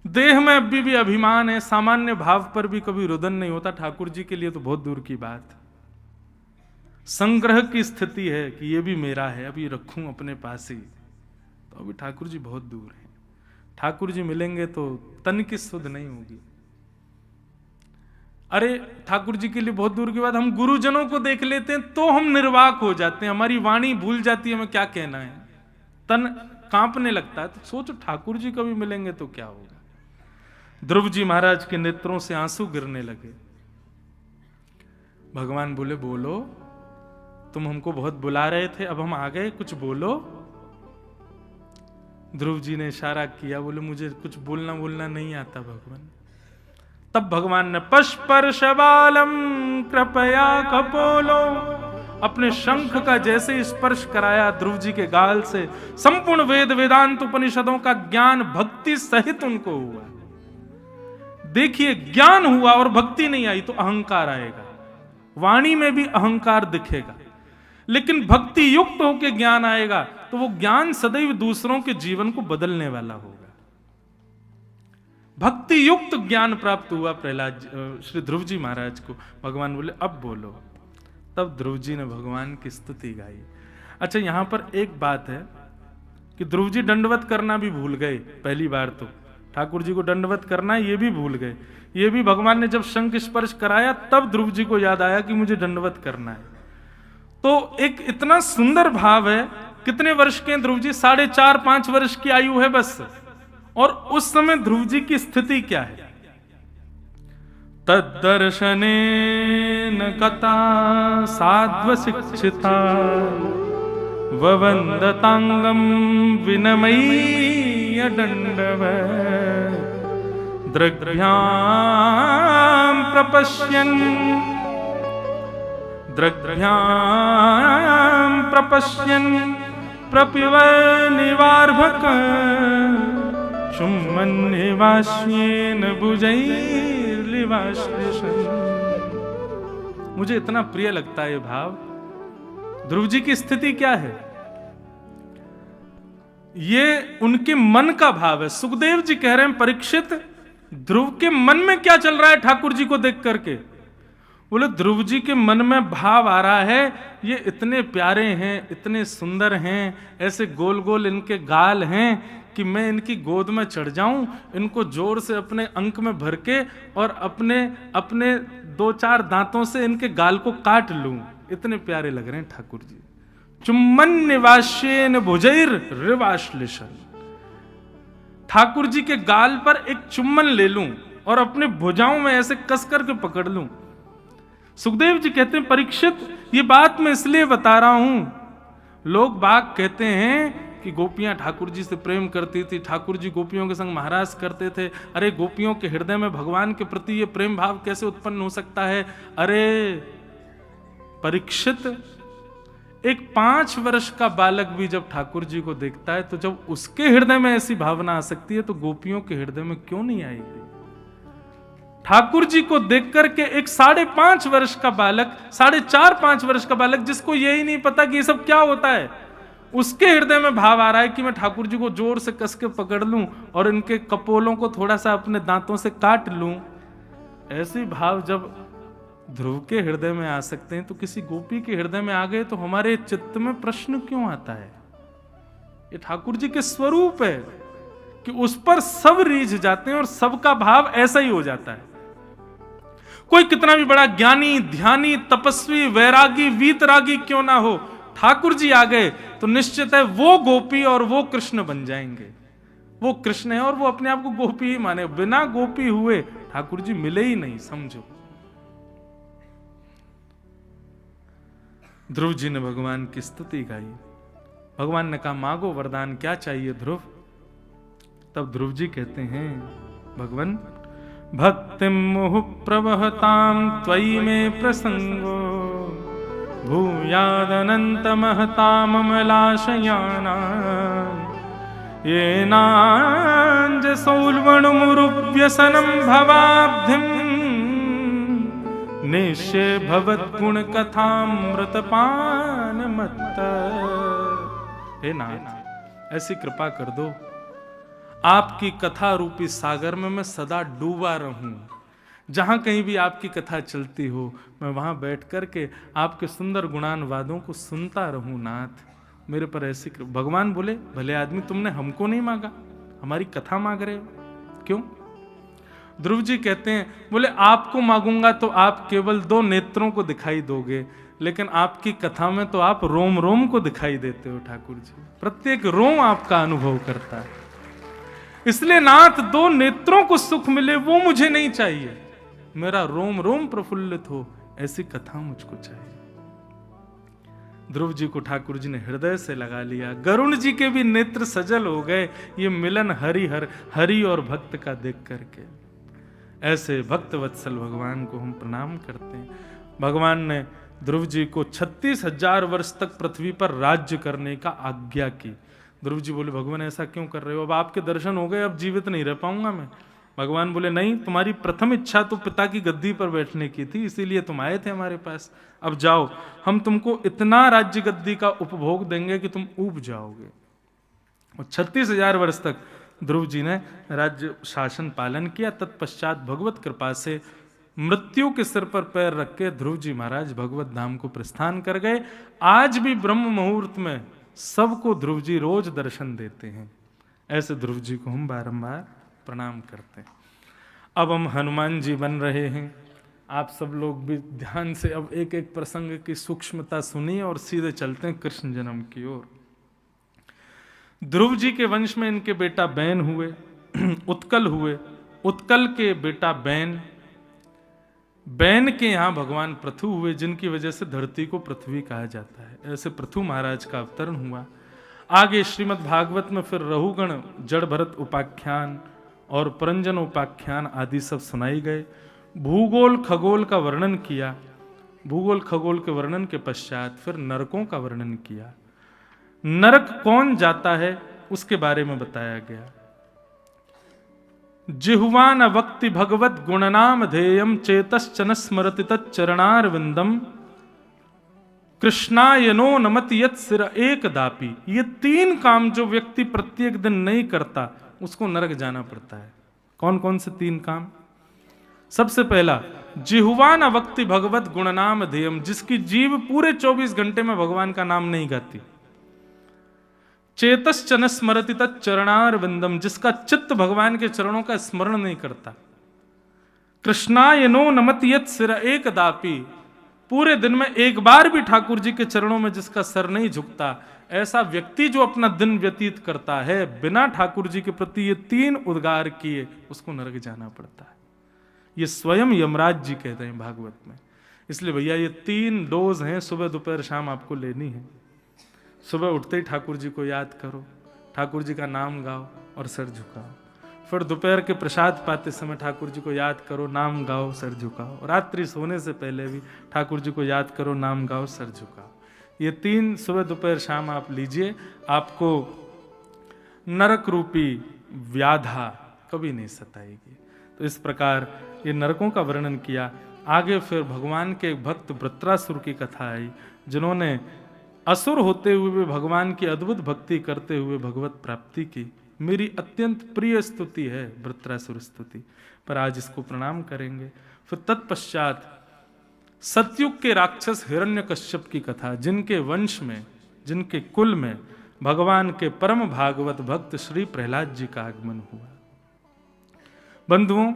देह में अभी भी अभिमान है, सामान्य भाव पर भी कभी रुदन नहीं होता, ठाकुर जी के लिए तो बहुत दूर की बात। संग्रह की स्थिति है कि ये भी मेरा है, अभी रखूं अपने पास ही, तो अभी ठाकुर जी बहुत दूर हैं। ठाकुर जी मिलेंगे तो तन की सुध नहीं होगी। अरे ठाकुर जी के लिए बहुत दूर की बात, हम गुरुजनों को देख लेते हैं तो हम निर्वाक हो जाते हैं, हमारी वाणी भूल जाती है हमें क्या कहना है, तन कांपने लगता है। तो सोचो ठाकुर जी कभी मिलेंगे तो क्या होगा। ध्रुव जी महाराज के नेत्रों से आंसू गिरने लगे। भगवान बोले, बोलो, तुम हमको बहुत बुला रहे थे, अब हम आ गए, कुछ बोलो। ध्रुव जी ने इशारा किया, बोले मुझे कुछ बोलना नहीं आता भगवान। तब भगवान ने पस्पर्शबालम कृपया कपोलो, अपने शंख का जैसे स्पर्श कराया ध्रुव जी के गाल से, संपूर्ण वेद वेदांत उपनिषदों का ज्ञान भक्ति सहित उनको हुआ। देखिए, ज्ञान हुआ और भक्ति नहीं आई तो अहंकार आएगा, वाणी में भी अहंकार दिखेगा, लेकिन भक्ति युक्त होकर ज्ञान आएगा तो वो ज्ञान सदैव दूसरों के जीवन को बदलने वाला होगा। भक्ति युक्त ज्ञान प्राप्त हुआ प्रहलाद श्री ध्रुव जी महाराज को। भगवान बोले, अब बोलो। तब ध्रुव जी ने भगवान की स्तुति गाई। अच्छा, यहां पर एक बात है कि ध्रुव जी दंडवत करना भी भूल गए। पहली बार तो ठाकुर जी को दंडवत करना ये भी भूल गए। ये भी भगवान ने जब शंख स्पर्श कराया तब ध्रुव जी को याद आया कि मुझे दंडवत करना है। तो एक इतना सुंदर भाव है। कितने वर्ष के ध्रुव जी? 4.5-5 वर्ष की आयु है बस। और उस समय ध्रुव जी की स्थिति क्या है? तद्दर्शने न कथा साध्व शिक्षिता ववंदतांगम विनमयी दंडवत् दृग्भ्याम प्रपश्यन् द्रग्भ्यां प्रपश्यन् प्रपिबन्निवार्भक चुम्बन्निवास्येन भुजैर्लिवाश्लिषन्। मुझे इतना प्रिय लगता है ये भाव। ध्रुव जी की स्थिति क्या है? ये उनके मन का भाव है। सुखदेव जी कह रहे हैं, परीक्षित ध्रुव के मन में क्या चल रहा है ठाकुर जी को देख करके? बोले ध्रुव जी के मन में भाव आ रहा है, ये इतने प्यारे हैं, इतने सुंदर हैं, ऐसे गोल गोल इनके गाल हैं कि मैं इनकी गोद में चढ़ जाऊं, इनको जोर से अपने अंक में भर के और अपने अपने 2-4 दांतों से इनके गाल को काट लूं। इतने प्यारे लग रहे हैं ठाकुर जी। चुम्बन निवास्येन भुजैर्लिवाश्लिषन्। ठाकुर जी के गाल पर एक चुम्बन ले लूं और अपने भुजाओं में ऐसे कस करके पकड़ लूं। सुखदेव जी कहते हैं, परीक्षित ये बात मैं इसलिए बता रहा हूं, लोग बाग कहते हैं कि गोपियां ठाकुर जी से प्रेम करती थी, ठाकुर जी गोपियों के संग महाराज करते थे। अरे गोपियों के हृदय में भगवान के प्रति ये प्रेम भाव कैसे उत्पन्न हो सकता है? अरे परीक्षित, एक 5 वर्ष का बालक भी जब ठाकुर जी को देखता है तो जब उसके हृदय में ऐसी भावना आ सकती है तो गोपियों के हृदय में क्यों नहीं आएगी? ठाकुर जी को देख करके एक 5.5 वर्ष का बालक, 4.5-5 वर्ष का बालक, जिसको यही नहीं पता कि ये सब क्या होता है, उसके हृदय में भाव आ रहा है कि मैं ठाकुर जी को जोर से कस के पकड़ लूं और इनके कपोलों को थोड़ा सा अपने दांतों से काट लूं। ऐसे भाव जब ध्रुव के हृदय में आ सकते हैं तो किसी गोपी के हृदय में आ गए तो हमारे चित्त में प्रश्न क्यों आता है? ये ठाकुर जी के स्वरूप है कि उस पर सब रीझ जाते हैं और सबका भाव ऐसा ही हो जाता है। कोई कितना भी बड़ा ज्ञानी, ध्यानी, तपस्वी, वैरागी, वीतरागी क्यों ना हो, ठाकुर जी आ गए तो निश्चित है वो गोपी और वो कृष्ण बन जाएंगे। वो कृष्ण है और वो अपने आप को गोपी ही माने। बिना गोपी हुए ठाकुर जी मिले ही नहीं, समझो। ध्रुव जी ने भगवान की स्तुति गाई। भगवान ने कहा, मांगो वरदान, क्या चाहिए ध्रुव? तब ध्रुव जी कहते हैं, भगवान भक्तिं मुहुः प्रवहतां त्वयि मे प्रसंगो भूयादनन्तमहताममलाशयानां येनाञ्जसौल्वणमुरुव्यसनं भवाब्धिं निश्चय भवद्गुणकथामृतपानमत्त। हे नाथ, ऐसी कृपा कर दो, आपकी कथा रूपी सागर में मैं सदा डूबा रहूं। जहां कहीं भी आपकी कथा चलती हो मैं वहां बैठ करके आपके सुंदर गुणानुवादों को सुनता रहूं। नाथ, मेरे पर ऐसी भगवान बोले, भले आदमी, तुमने हमको नहीं मांगा, हमारी कथा मांग रहे हो, क्यों? ध्रुव जी कहते हैं, बोले आपको मांगूंगा तो आप केवल 2 नेत्रों को दिखाई दोगे, लेकिन आपकी कथा में तो आप रोम रोम को दिखाई देते हो ठाकुर जी। प्रत्येक रोम आपका अनुभव करता है। इसलिए नाथ, 2 नेत्रों को सुख मिले वो मुझे नहीं चाहिए, मेरा रोम रोम प्रफुल्लित हो, ऐसी कथा मुझको चाहिए। ध्रुव जी को ठाकुर जी ने हृदय से लगा लिया। गरुण जी के भी नेत्र सजल हो गए ये मिलन हरि और भक्त का देख करके। ऐसे भक्त वत्सल भगवान को हम प्रणाम करते हैं। भगवान ने ध्रुव जी को 36,000 वर्ष तक पृथ्वी पर राज्य करने का आज्ञा की। ध्रुव जी बोले, भगवान ऐसा क्यों कर रहे हो? अब आपके दर्शन हो गए, अब जीवित नहीं रह पाऊंगा मैं। भगवान बोले, नहीं, तुम्हारी प्रथम इच्छा तो पिता की गद्दी पर बैठने की थी, इसीलिए तुम आए थे हमारे पास। अब जाओ, हम तुमको इतना राज्य गद्दी का उपभोग देंगे कि तुम ऊब जाओगे। और 36,000 वर्ष तक ध्रुव जी ने राज्य शासन पालन किया। तत्पश्चात भगवत कृपा से मृत्यु के सिर पर पैर रख के ध्रुव जी महाराज भगवत धाम को प्रस्थान कर गए। आज भी ब्रह्म मुहूर्त में सबको ध्रुव जी रोज दर्शन देते हैं। ऐसे ध्रुव जी को हम बारंबार प्रणाम करते हैं। अब हम हनुमान जी बन रहे हैं। आप सब लोग भी ध्यान से अब एक एक प्रसंग की सूक्ष्मता सुनिए और सीधे चलते हैं कृष्ण जन्म की ओर। ध्रुव जी के वंश में इनके बेटा बैन हुए, उत्कल हुए, उत्कल के बेटा बैन, बैन के यहाँ भगवान पृथु हुए, जिनकी वजह से धरती को पृथ्वी कहा जाता है। ऐसे पृथु महाराज का अवतरण हुआ। आगे श्रीमद् भागवत में फिर रहुगण, जड़ भरत उपाख्यान और परंजन उपाख्यान आदि सब सुनाई गए। भूगोल खगोल का वर्णन किया। भूगोल खगोल के वर्णन के पश्चात फिर नरकों का वर्णन किया। नरक कौन जाता है उसके बारे में बताया गया। जिह्वान वक्ति भगवत गुणनाम ध्येयम चेतश्चन स्मरति तच्चरणारविंदम कृष्णायनो नमति यत् सिर एक दापी। ये 3 काम जो व्यक्ति प्रत्येक दिन नहीं करता उसको नरक जाना पड़ता है। कौन कौन से 3 काम? सबसे पहला, जिह्वान वक्ति भगवत गुणनाम ध्येयम, जिसकी जीव पूरे 24 घंटे में भगवान का नाम नहीं गाती। चेतश्चन स्मरति तच्चरणारविंदम, जिसका चित्त भगवान के चरणों का स्मरण नहीं करता। कृष्णायनो नमति यत् सिर एक दापी, पूरे दिन में एक बार भी ठाकुर जी के चरणों में जिसका सर नहीं झुकता, ऐसा व्यक्ति जो अपना दिन व्यतीत करता है बिना ठाकुर जी के प्रति ये 3 उद्गार किए, उसको नरक जाना पड़ता है। ये स्वयं यमराज जी कहते हैं भागवत में। इसलिए भैया ये 3 डोज हैं, सुबह दोपहर शाम आपको लेनी है। सुबह उठते ही ठाकुर जी को याद करो, ठाकुर जी का नाम गाओ और सर झुकाओ। फिर दोपहर के प्रसाद पाते समय ठाकुर जी को याद करो, नाम गाओ, सर झुकाओ। रात्रि सोने से पहले भी ठाकुर जी को याद करो, नाम गाओ, सर झुकाओ। ये 3 सुबह दोपहर शाम आप लीजिए, आपको नरक रूपी व्याधा कभी नहीं सताएगी। तो इस प्रकार ये नरकों का वर्णन किया। आगे फिर भगवान के भक्त वृत्रासुर की कथा आई, जिन्होंने असुर होते हुए भी भगवान की अद्भुत भक्ति करते हुए भगवत प्राप्ति की। मेरी अत्यंत प्रिय स्तुति है वृत्रासुर स्तुति, पर आज इसको प्रणाम करेंगे। फिर तत्पश्चात सतयुग के राक्षस हिरण्यकश्यप की कथा, जिनके वंश में, जिनके कुल में भगवान के परम भागवत भक्त श्री प्रहलाद जी का आगमन हुआ। बंधुओं,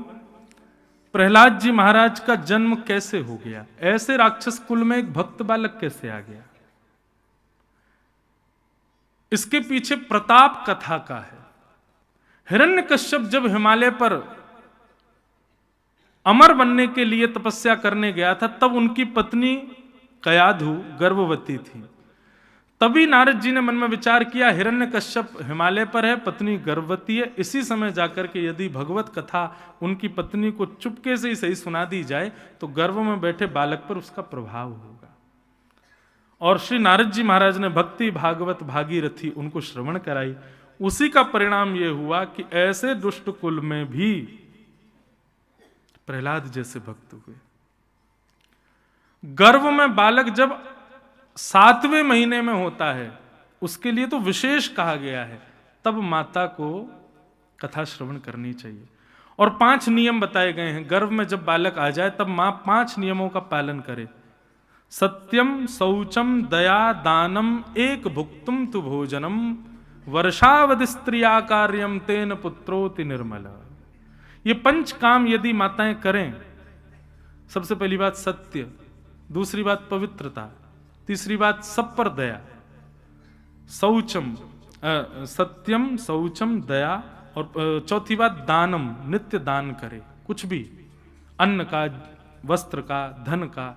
प्रहलाद जी महाराज का जन्म कैसे हो गया? ऐसे राक्षस कुल में एक भक्त बालक कैसे आ गया? इसके पीछे प्रताप कथा का है। हिरण्यकश्यप जब हिमालय पर अमर बनने के लिए तपस्या करने गया था, तब उनकी पत्नी कयाधु गर्भवती थी। तभी नारद जी ने मन में विचार किया, हिरण्यकश्यप हिमालय पर है, पत्नी गर्भवती है, इसी समय जाकर के यदि भगवत कथा उनकी पत्नी को चुपके से ही सही सुना दी जाए तो गर्भ में बैठे बालक पर उसका प्रभाव होगा। और श्री नारद जी महाराज ने भक्ति भागवत भागीरथी उनको श्रवण कराई। उसी का परिणाम यह हुआ कि ऐसे दुष्ट कुल में भी प्रहलाद जैसे भक्त हुए। गर्भ में बालक जब 7वें महीने में होता है, उसके लिए तो विशेष कहा गया है, तब माता को कथा श्रवण करनी चाहिए। और 5 नियम बताए गए हैं। गर्भ में जब बालक आ जाए तब मां 5 नियमों का पालन करे। सत्यम शौचम दया दानम एक भुक्तुम तु भोजनम वर्षावधि स्त्रिया कार्यम तेन पुत्रोति निर्मल। ये 5 काम यदि माताएं करें, सबसे पहली बात सत्य, दूसरी बात पवित्रता, तीसरी बात सब पर दया, सत्यम शौचम दया, और चौथी बात दानम, नित्य दान करे, कुछ भी, अन्न का, वस्त्र का, धन का,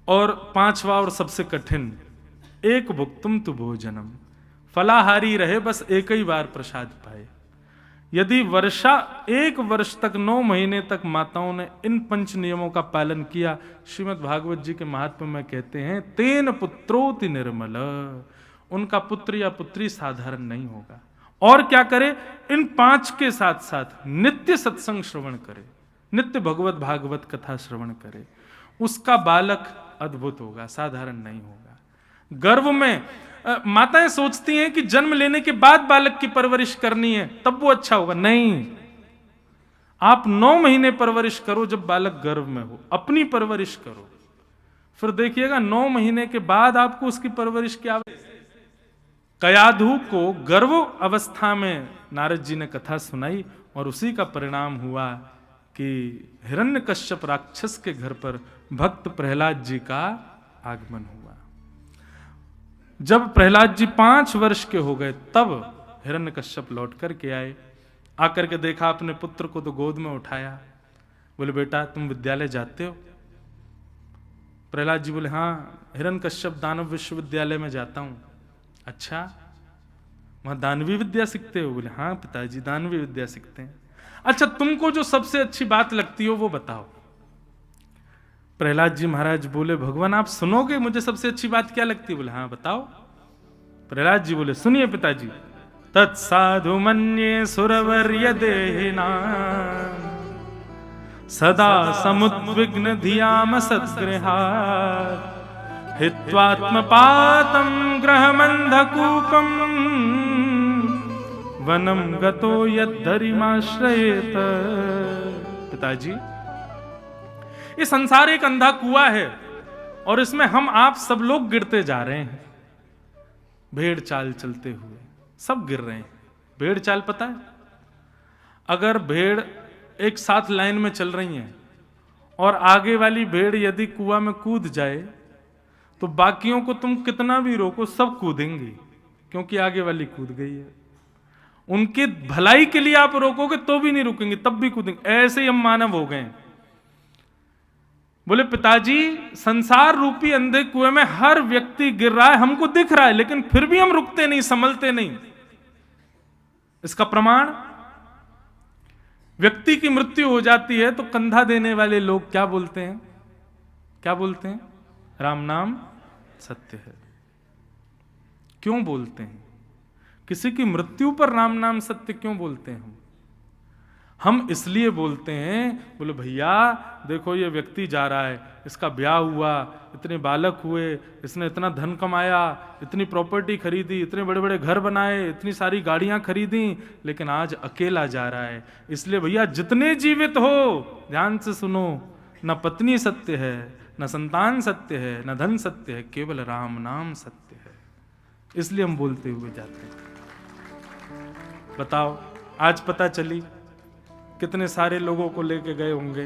और 5वां और सबसे कठिन, एक भुक्तुम तु भोजनम, फलाहारी रहे, बस एक ही बार प्रसाद पाए। यदि 1 वर्ष तक 9 महीने तक माताओं ने इन 5 नियमों का पालन किया, श्रीमद् भागवत जी के महात्म्य में कहते हैं तेन पुत्रोति निर्मल, उनका पुत्र या पुत्री साधारण नहीं होगा। और क्या करे? इन 5 के साथ साथ नित्य सत्संग श्रवण करे, नित्य भगवत भागवत कथा श्रवण करे, उसका बालक अद्भुत होगा, साधारण नहीं होगा। गर्भ में माताएं सोचती हैं कि जन्म लेने के बाद बालक की परवरिश करनी है तब वो अच्छा होगा। नहीं, आप 9 महीने परवरिश करो जब बालक गर्भ में हो, अपनी परवरिश करो, फिर देखिएगा 9 महीने के बाद आपको उसकी परवरिश की आवश्यकता। कयाधु को गर्भ अवस्था में नारद जी ने कथा सुनाई और उसी का परिणाम हुआ कि हिरण्यकश्यप राक्षस के घर पर भक्त प्रहलाद जी का आगमन हुआ। जब प्रहलाद जी 5 वर्ष के हो गए तब हिरण्यकश्यप लौट कर के आए। आकर के देखा अपने पुत्र को तो गोद में उठाया, बोले बेटा तुम विद्यालय जाते हो? प्रहलाद जी बोले हाँ, हिरण्यकश्यप दानव विश्वविद्यालय में जाता हूं। अच्छा, वहां दानवी विद्या सीखते हो? बोले हाँ पिताजी, दानवी विद्या सीखते हैं। अच्छा, तुमको जो सबसे अच्छी बात लगती हो वो बताओ। प्रहलाद जी महाराज बोले, भगवान आप सुनोगे, मुझे सबसे अच्छी बात क्या लगती है? बोले हाँ बताओ। प्रहलाद जी बोले, सुनिए पिताजी। तत्साधु मन्ये सुरवर्य देहिना सदा समुद्विग्न धियाम सद्गृहात् हित्वात्मपातं ग्रहमन्धकूपं वनम गतो यद्धरिमाश्रयेत। पिताजी, ये संसार एक अंधा कुआं है और इसमें हम आप सब लोग गिरते जा रहे हैं। भेड़ चाल चलते हुए सब गिर रहे हैं। भेड़ चाल पता है? अगर भेड़ एक साथ लाइन में चल रही हैं और आगे वाली भेड़ यदि कुआं में कूद जाए तो बाकियों को तुम कितना भी रोको सब कूदेंगी, क्योंकि आगे वाली कूद गई है। उनकी भलाई के लिए आप रोकोगे तो भी नहीं रुकेंगे, तब भी कूदेंगे। ऐसे ही हम मानव हो गए। बोले पिताजी, संसार रूपी अंधे कुएं में हर व्यक्ति गिर रहा है, हमको दिख रहा है, लेकिन फिर भी हम रुकते नहीं, संभलते नहीं। इसका प्रमाण, व्यक्ति की मृत्यु हो जाती है तो कंधा देने वाले लोग क्या बोलते हैं? क्या बोलते हैं? राम नाम सत्य है। क्यों बोलते हैं? किसी की मृत्यु पर राम नाम सत्य क्यों बोलते हैं? हम इसलिए बोलते हैं, बोले भैया देखो ये व्यक्ति जा रहा है, इसका ब्याह हुआ, इतने बालक हुए, इसने इतना धन कमाया, इतनी प्रॉपर्टी खरीदी, इतने बड़े बड़े घर बनाए, इतनी सारी गाड़ियां खरीदी, लेकिन आज अकेला जा रहा है। इसलिए भैया जितने जीवित हो ध्यान से सुनो, न पत्नी सत्य है, न संतान सत्य है, न धन सत्य है, केवल राम नाम सत्य है। इसलिए हम बोलते हुए जाते हैं। बताओ, आज पता चली कितने सारे लोगों को लेके गए होंगे,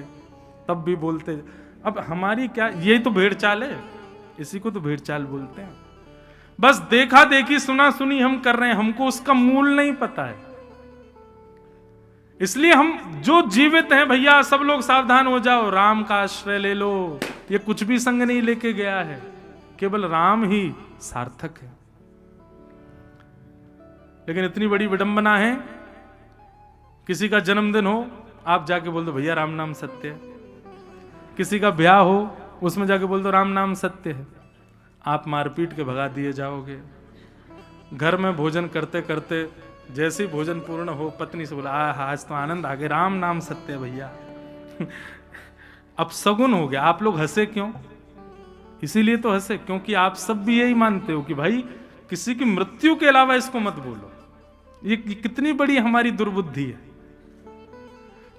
तब भी बोलते। अब हमारी क्या, ये तो भेड़ चाल है, इसी को तो भेड़ चाल बोलते हैं। बस देखा देखी सुना सुनी हम कर रहे हैं, हमको उसका मूल नहीं पता है। इसलिए हम जो जीवित हैं भैया सब लोग सावधान हो जाओ, राम का आश्रय ले लो। ये कुछ भी संग नहीं लेके गया है, केवल राम ही सार्थक है। लेकिन इतनी बड़ी विडंबना है, किसी का जन्मदिन हो आप जाके बोल दो भैया राम नाम सत्य है, किसी का ब्याह हो उसमें जाके बोल दो राम नाम सत्य है। आप मारपीट के भगा दिए जाओगे। घर में भोजन करते करते जैसे ही भोजन पूर्ण हो पत्नी से बोला आज तो आनंद आ गया, राम नाम सत्य है भैया। अब सगुन हो गया। आप लोग हंसे क्यों? इसीलिए तो हंसे क्योंकि आप सब भी यही मानते हो कि भाई किसी की मृत्यु के अलावा इसको मत बोलो। ये कितनी बड़ी हमारी दुर्बुद्धि है।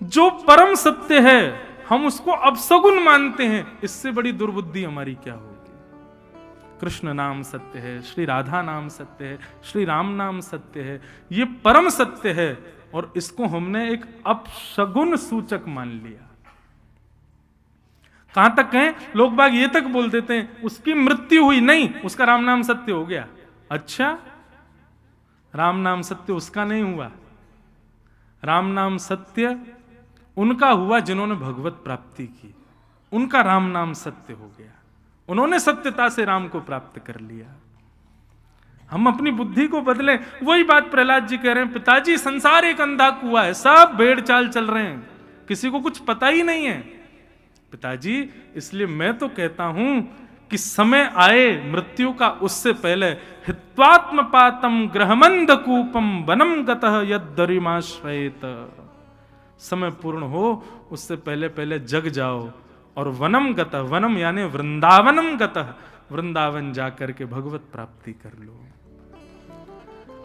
जो परम सत्य है हम उसको अपसगुन मानते हैं, इससे बड़ी दुर्बुद्धि हमारी क्या होगी? कृष्ण नाम सत्य है, श्री राधा नाम सत्य है, श्री राम नाम सत्य है, ये परम सत्य है और इसको हमने एक अपशगुन सूचक मान लिया। कहां तक है? लोग बाग ये तक बोल देते हैं उसकी मृत्यु हुई, नहीं उसका राम नाम सत्य हो गया। अच्छा, राम नाम सत्य उसका नहीं हुआ। राम नाम सत्य उनका हुआ जिन्होंने भगवत प्राप्ति की, उनका राम नाम सत्य हो गया। उन्होंने सत्यता से राम को प्राप्त कर लिया। हम अपनी बुद्धि को बदलें। वही बात प्रहलाद जी कह रहे हैं, पिताजी संसार एक अंधा कुआं है, सब भेड़ चाल चल रहे हैं, किसी को कुछ पता ही नहीं है। पिताजी इसलिए मैं तो कहता हूं कि समय आए मृत्यु का, उससे पहले हित्वात्मपातम ग्रहमंधकूपम वनम गतः यद्धरिमाश्रयेत। समय पूर्ण हो उससे पहले पहले जग जाओ और वनम गतः, वनम यानी वृंदावनम गतः, वृंदावन जाकर के भगवत प्राप्ति कर लो।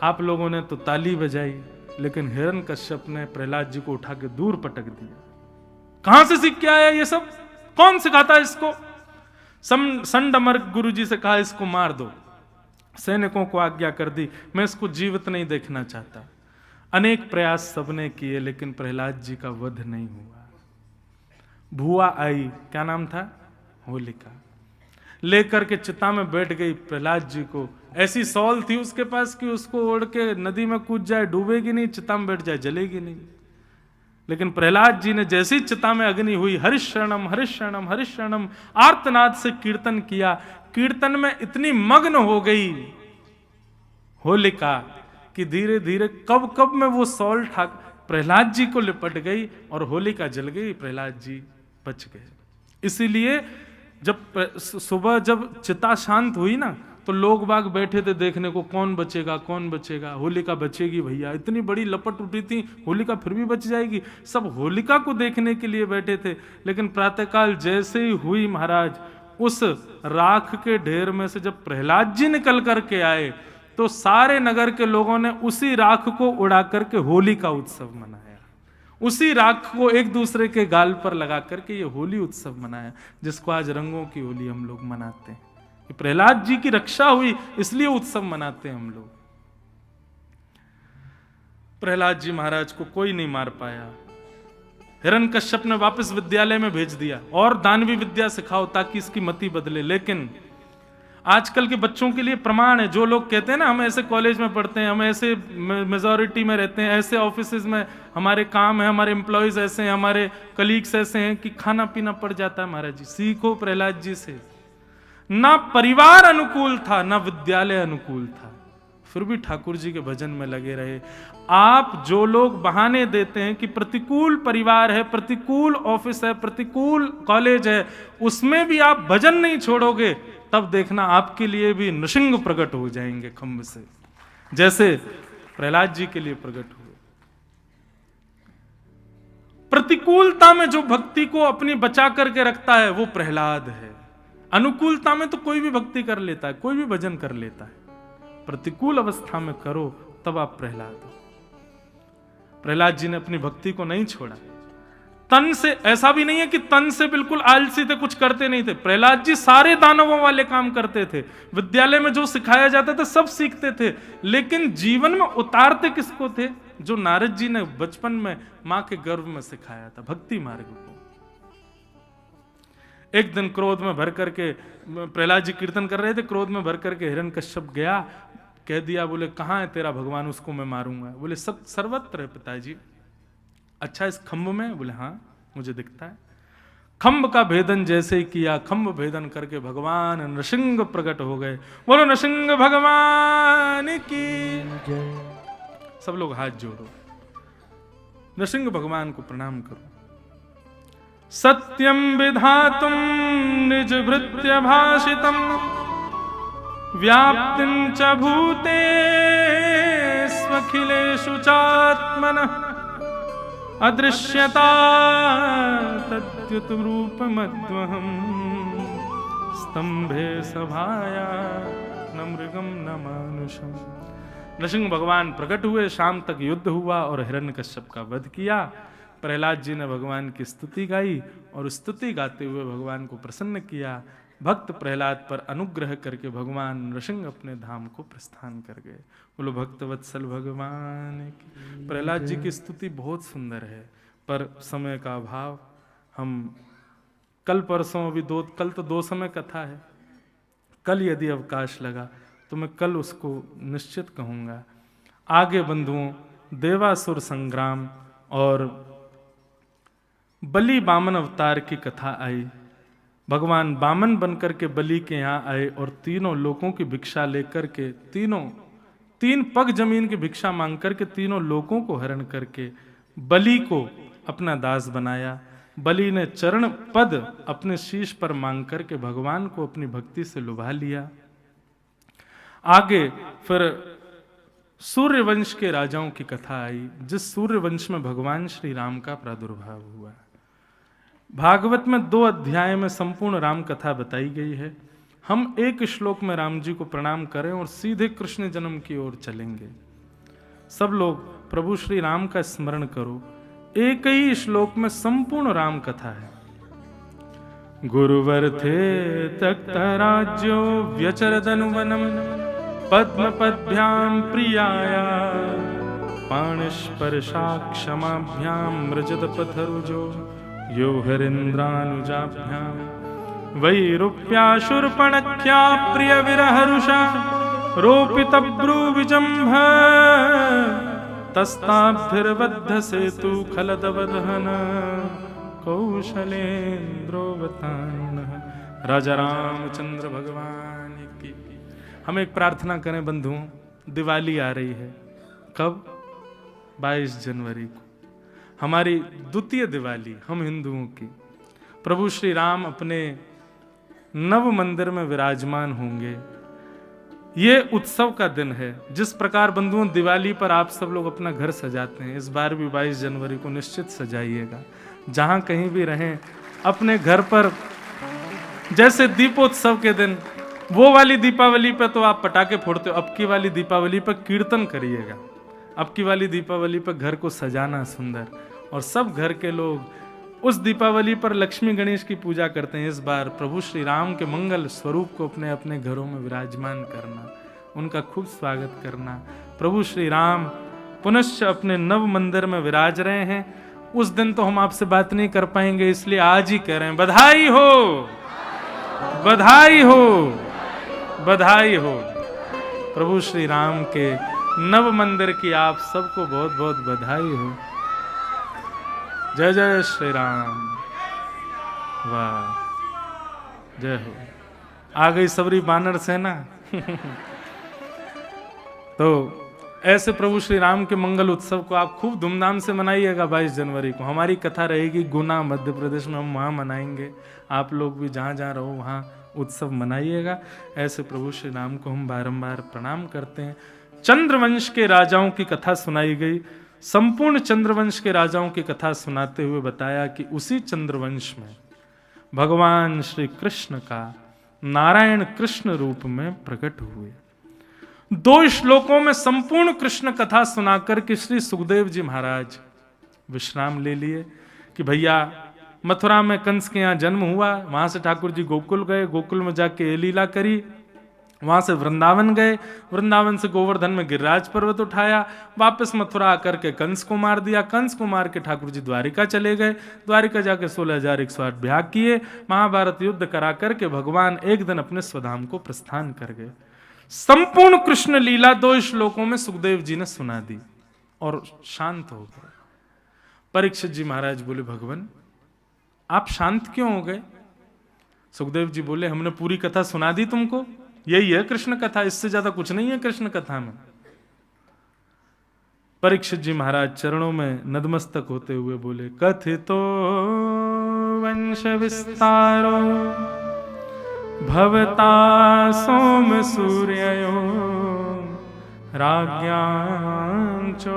आप लोगों ने तो ताली बजाई, लेकिन हिरण्यकश्यप ने प्रहलाद जी को उठा के दूर पटक दिया। कहां से सीख के आया ये सब? कौन सिखाता है इसको? संडमर्क गुरु जी से कहा इसको मार दो, सैनिकों को आज्ञा कर दी, मैं इसको जीवित नहीं देखना चाहता। अनेक प्रयास सबने किए लेकिन प्रहलाद जी का वध नहीं हुआ। भुआ आई, क्या नाम था? होलिका, लेकर के चिता में बैठ गई प्रहलाद जी को। ऐसी सौल थी उसके पास कि उसको ओढ़ के नदी में कूद जाए, डूबेगी नहीं, चिता में बैठ जाए, जलेगी नहीं। लेकिन प्रहलाद जी ने जैसी चिता में अग्नि हुई, हरिशरणम हरिशरणम हरिशरणम आर्तनाद से कीर्तन किया। कीर्तन में इतनी मग्न हो गई होलिका कि धीरे धीरे कब कब में वो सौल ठाक प्रहलाद जी को लिपट गई और होलिका जल गई, प्रहलाद जी बच गए। इसीलिए जब सुबह जब चिता शांत हुई ना, तो लोग बाग बैठे थे देखने को, कौन बचेगा कौन बचेगा, होलिका बचेगी भैया, इतनी बड़ी लपट उठी थी, होलिका फिर भी बच जाएगी, सब होलिका को देखने के लिए बैठे थे। लेकिन प्रातःकाल जैसे ही हुई महाराज, उस राख के ढेर में से जब प्रहलाद जी निकल करके आए, तो सारे नगर के लोगों ने उसी राख को उड़ा करके होली का उत्सव मनाया, उसी राख को एक दूसरे के गाल पर लगा करके ये होली उत्सव मनाया, जिसको आज रंगों की होली हम लोग मनाते हैं। प्रहलाद जी की रक्षा हुई इसलिए उत्सव मनाते हैं हम लोग। प्रहलाद जी महाराज को कोई नहीं मार पाया, हिरण्यकश्यप ने वापस विद्यालय में भेज दिया और दानवी विद्या सिखाओ ताकि इसकी मति बदले। लेकिन आजकल के बच्चों के लिए प्रमाण है, जो लोग कहते हैं ना हम ऐसे कॉलेज में पढ़ते हैं, हम ऐसे मेजॉरिटी में रहते हैं, ऐसे ऑफिसेज में हमारे काम है, हमारे एम्प्लॉयज ऐसे हैं, हमारे कलीग्स ऐसे हैं कि खाना पीना पड़ जाता है। महाराज जी सीखो प्रहलाद जी से, ना परिवार अनुकूल था ना विद्यालय अनुकूल था, फिर भी ठाकुर जी के भजन में लगे रहे। आप जो लोग बहाने देते हैं कि प्रतिकूल परिवार है, प्रतिकूल ऑफिस है, प्रतिकूल कॉलेज है, उसमें भी आप भजन नहीं छोड़ोगे, तब देखना आपके लिए भी नृसिंह प्रकट हो जाएंगे खम्भ से, जैसे प्रहलाद जी के लिए प्रकट हुए। प्रतिकूलता में जो भक्ति को अपनी बचा करके रखता है वो प्रहलाद है। अनुकूलता में तो कोई भी भक्ति कर लेता है, कोई भी भजन कर लेता है, प्रतिकूल अवस्था में करो तब आप प्रहलाद हो। प्रहलाद जी ने अपनी भक्ति को नहीं छोड़ा, तन से, ऐसा भी नहीं है कि तन से बिल्कुल आलसी थे, कुछ करते नहीं थे। प्रहलाद जी सारे दानवों वाले काम करते थे, विद्यालय में जो सिखाया जाता था सब सीखते थे, लेकिन जीवन में उतारते किसको थे? जो नारद जी ने बचपन में मां के गर्भ में सिखाया था, भक्ति मार्ग को। एक दिन क्रोध में भर करके प्रहलाद जी कीर्तन कर रहे थे, क्रोध में भर करके हिरण्यकश्यप गया, कह दिया, बोले कहां है तेरा भगवान, उसको मैं मारूंगा। बोले सब सर्वत्र है पिताजी। अच्छा इस खंभ में? बोले हाँ मुझे दिखता है। खंभ का भेदन जैसे ही किया, खंभ भेदन करके भगवान नृसिंह प्रकट हो गए। बोलो नृसिंह भगवान की जय। सब लोग हाथ जोड़ो, नृसिंह भगवान को प्रणाम करो। सत्यम विधातुम निज भृत्य भाषितम व्याप्तिं च भूते स्वखिलेषु चात्मनः अदृश्यता तद्युत रूपमद्वहं स्तंभे सभाया न मृगम न मानुषम। नृसिंह भगवान प्रकट हुए, शाम तक युद्ध हुआ और हिरण्यकश्यप का वध किया। प्रहलाद जी ने भगवान की स्तुति गाई और स्तुति गाते हुए भगवान को प्रसन्न किया। भक्त प्रहलाद पर अनुग्रह करके भगवान नृसिंह अपने धाम को प्रस्थान कर गए। बोलो भक्त वत्सल भगवान की। प्रहलाद जी की स्तुति बहुत सुंदर है, पर समय का अभाव, हम कल परसों अभी कल तो 2 समय कथा है, कल यदि अवकाश लगा तो मैं कल उसको निश्चित कहूँगा। आगे बंधुओं देवासुर संग्राम और बलि बामन अवतार की कथा आई। भगवान बामन बनकर के बलि के यहाँ आए और तीनों लोगों की भिक्षा लेकर के, 3 पग जमीन की भिक्षा मांग करके तीनों लोगों को हरण करके बलि को अपना दास बनाया। बलि ने चरण पद अपने शीश पर मांग करके भगवान को अपनी भक्ति से लुभा लिया। आगे फिर सूर्यवंश के राजाओं की कथा आई, जिस सूर्यवंश में भगवान श्री राम का प्रादुर्भाव हुआ। भागवत में 2 अध्याय में संपूर्ण राम कथा बताई गई है। हम एक श्लोक में राम जी को प्रणाम करें और सीधे कृष्ण जन्म की ओर चलेंगे। सब लोग प्रभु श्री राम का स्मरण करो। एक ही श्लोक में संपूर्ण राम कथा है। गुरुवर थे तक्त राज्यो व्यचरदनुवनम पद्म पद्भ्याम प्रियाया पाणिस्पर्शा क्षमाभ्याम रजत पथरुजो यो हरेन्द्रानुजाभ्याम वैरूप्याशुर्पणख्या प्रिय विरहरुषा रोपित ब्रूविजम्भ तस्ताब्धिर्बद्ध सेतु खलदवदहन कौशलेन्द्रोवतान। राजा रामचंद्र भगवान की। हम एक प्रार्थना करें बंधुओं, दिवाली आ रही है। कब? 22 जनवरी को हमारी द्वितीय दिवाली हम हिंदुओं की। प्रभु श्री राम अपने नव मंदिर में विराजमान होंगे। ये उत्सव का दिन है। जिस प्रकार बंधुओं दिवाली पर आप सब लोग अपना घर सजाते हैं, इस बार भी 22 जनवरी को निश्चित सजाइएगा। जहां कहीं भी रहें अपने घर पर, जैसे दीपोत्सव के दिन वो वाली दीपावली पर तो आप पटाखे फोड़ते हो, अब की वाली दीपावली पर कीर्तन करिएगा। अब की वाली दीपावली पर घर को सजाना सुंदर, और सब घर के लोग उस दीपावली पर लक्ष्मी गणेश की पूजा करते हैं। इस बार प्रभु श्री राम के मंगल स्वरूप को अपने अपने घरों में विराजमान करना, उनका खूब स्वागत करना। प्रभु श्री राम पुनश्च अपने नव मंदिर में विराज रहे हैं। उस दिन तो हम आपसे बात नहीं कर पाएंगे, इसलिए आज ही कह रहे हैं बधाई हो, बधाई हो, बधाई हो। प्रभु श्री राम के नव मंदिर की आप सबको बहुत बहुत बधाई हो। जय जय श्री राम, वाह, जय हो। आ गई सबरी बानर सेना। तो ऐसे प्रभु श्री राम के मंगल उत्सव को आप खूब धूमधाम से मनाइएगा। 22 जनवरी को हमारी कथा रहेगी गुना मध्य प्रदेश में, हम वहाँ मनाएंगे। आप लोग भी जहाँ जहाँ रहो वहाँ उत्सव मनाइएगा। ऐसे प्रभु श्री राम को हम बारंबार प्रणाम करते हैं। चंद्रवंश के राजाओं की कथा सुनाई गई। संपूर्ण चंद्रवंश के राजाओं की कथा सुनाते हुए बताया कि उसी चंद्रवंश में भगवान श्री कृष्ण का नारायण कृष्ण रूप में प्रकट हुए। 2 श्लोकों में संपूर्ण कृष्ण कथा सुनाकर के श्री सुखदेव जी महाराज विश्राम ले लिए कि भैया मथुरा में कंस के यहाँ जन्म हुआ, वहां से ठाकुर जी गोकुल गए, गोकुल में जाके ये लीला करी, वहां से वृंदावन गए, वृंदावन से गोवर्धन में गिरिराज पर्वत उठाया, वापस मथुरा आकर के कंस को मार दिया, कंस को मार के ठाकुर जी द्वारिका चले गए, द्वारिका जाके 16,108 भ्याग किए, महाभारत युद्ध करा करके भगवान एक दिन अपने स्वधाम को प्रस्थान कर गए। संपूर्ण कृष्ण लीला 2 श्लोकों में सुखदेव जी ने सुना दी और शांत हो गए। परीक्षित जी महाराज बोले भगवान आप शांत क्यों हो गए? सुखदेव जी बोले हमने पूरी कथा सुना दी तुमको, यही है कृष्ण कथा, इससे ज्यादा कुछ नहीं है कृष्ण कथा में। परीक्षित जी महाराज चरणों में नतमस्तक होते हुए बोले कथितो वंश विस्तारो भवता सोम सूर्ययो राज्ञांचो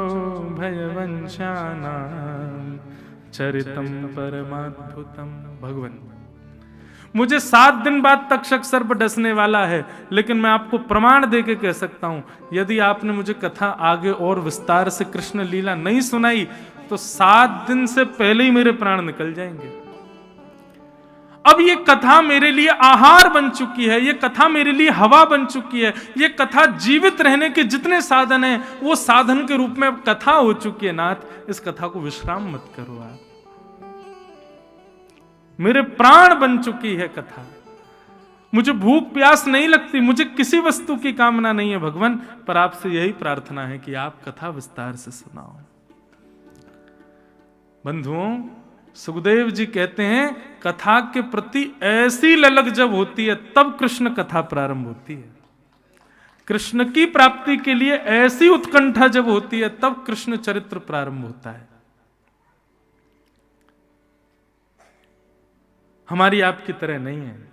भयवंशानां चरितम परमाद्भुतम। भगवान मुझे 7 दिन बाद तक्षक सर्प डसने वाला है, लेकिन मैं आपको प्रमाण देके कह सकता हूं यदि आपने मुझे कथा आगे और विस्तार से कृष्ण लीला नहीं सुनाई तो 7 दिन से पहले ही मेरे प्राण निकल जाएंगे। अब ये कथा मेरे लिए आहार बन चुकी है, ये कथा मेरे लिए हवा बन चुकी है, ये कथा जीवित रहने के जितने साधन हैं वो साधन के रूप में अब कथा हो चुकी है। नाथ इस कथा को विश्राम मत करो, आप मेरे प्राण बन चुकी है कथा। मुझे भूख प्यास नहीं लगती, मुझे किसी वस्तु की कामना नहीं है भगवान, पर आपसे यही प्रार्थना है कि आप कथा विस्तार से सुनाओ। बंधुओं सुखदेव जी कहते हैं कथा के प्रति ऐसी ललक जब होती है तब कृष्ण कथा प्रारंभ होती है। कृष्ण की प्राप्ति के लिए ऐसी उत्कंठा जब होती है तब कृष्ण चरित्र प्रारंभ होता है। हमारी आपकी तरह नहीं है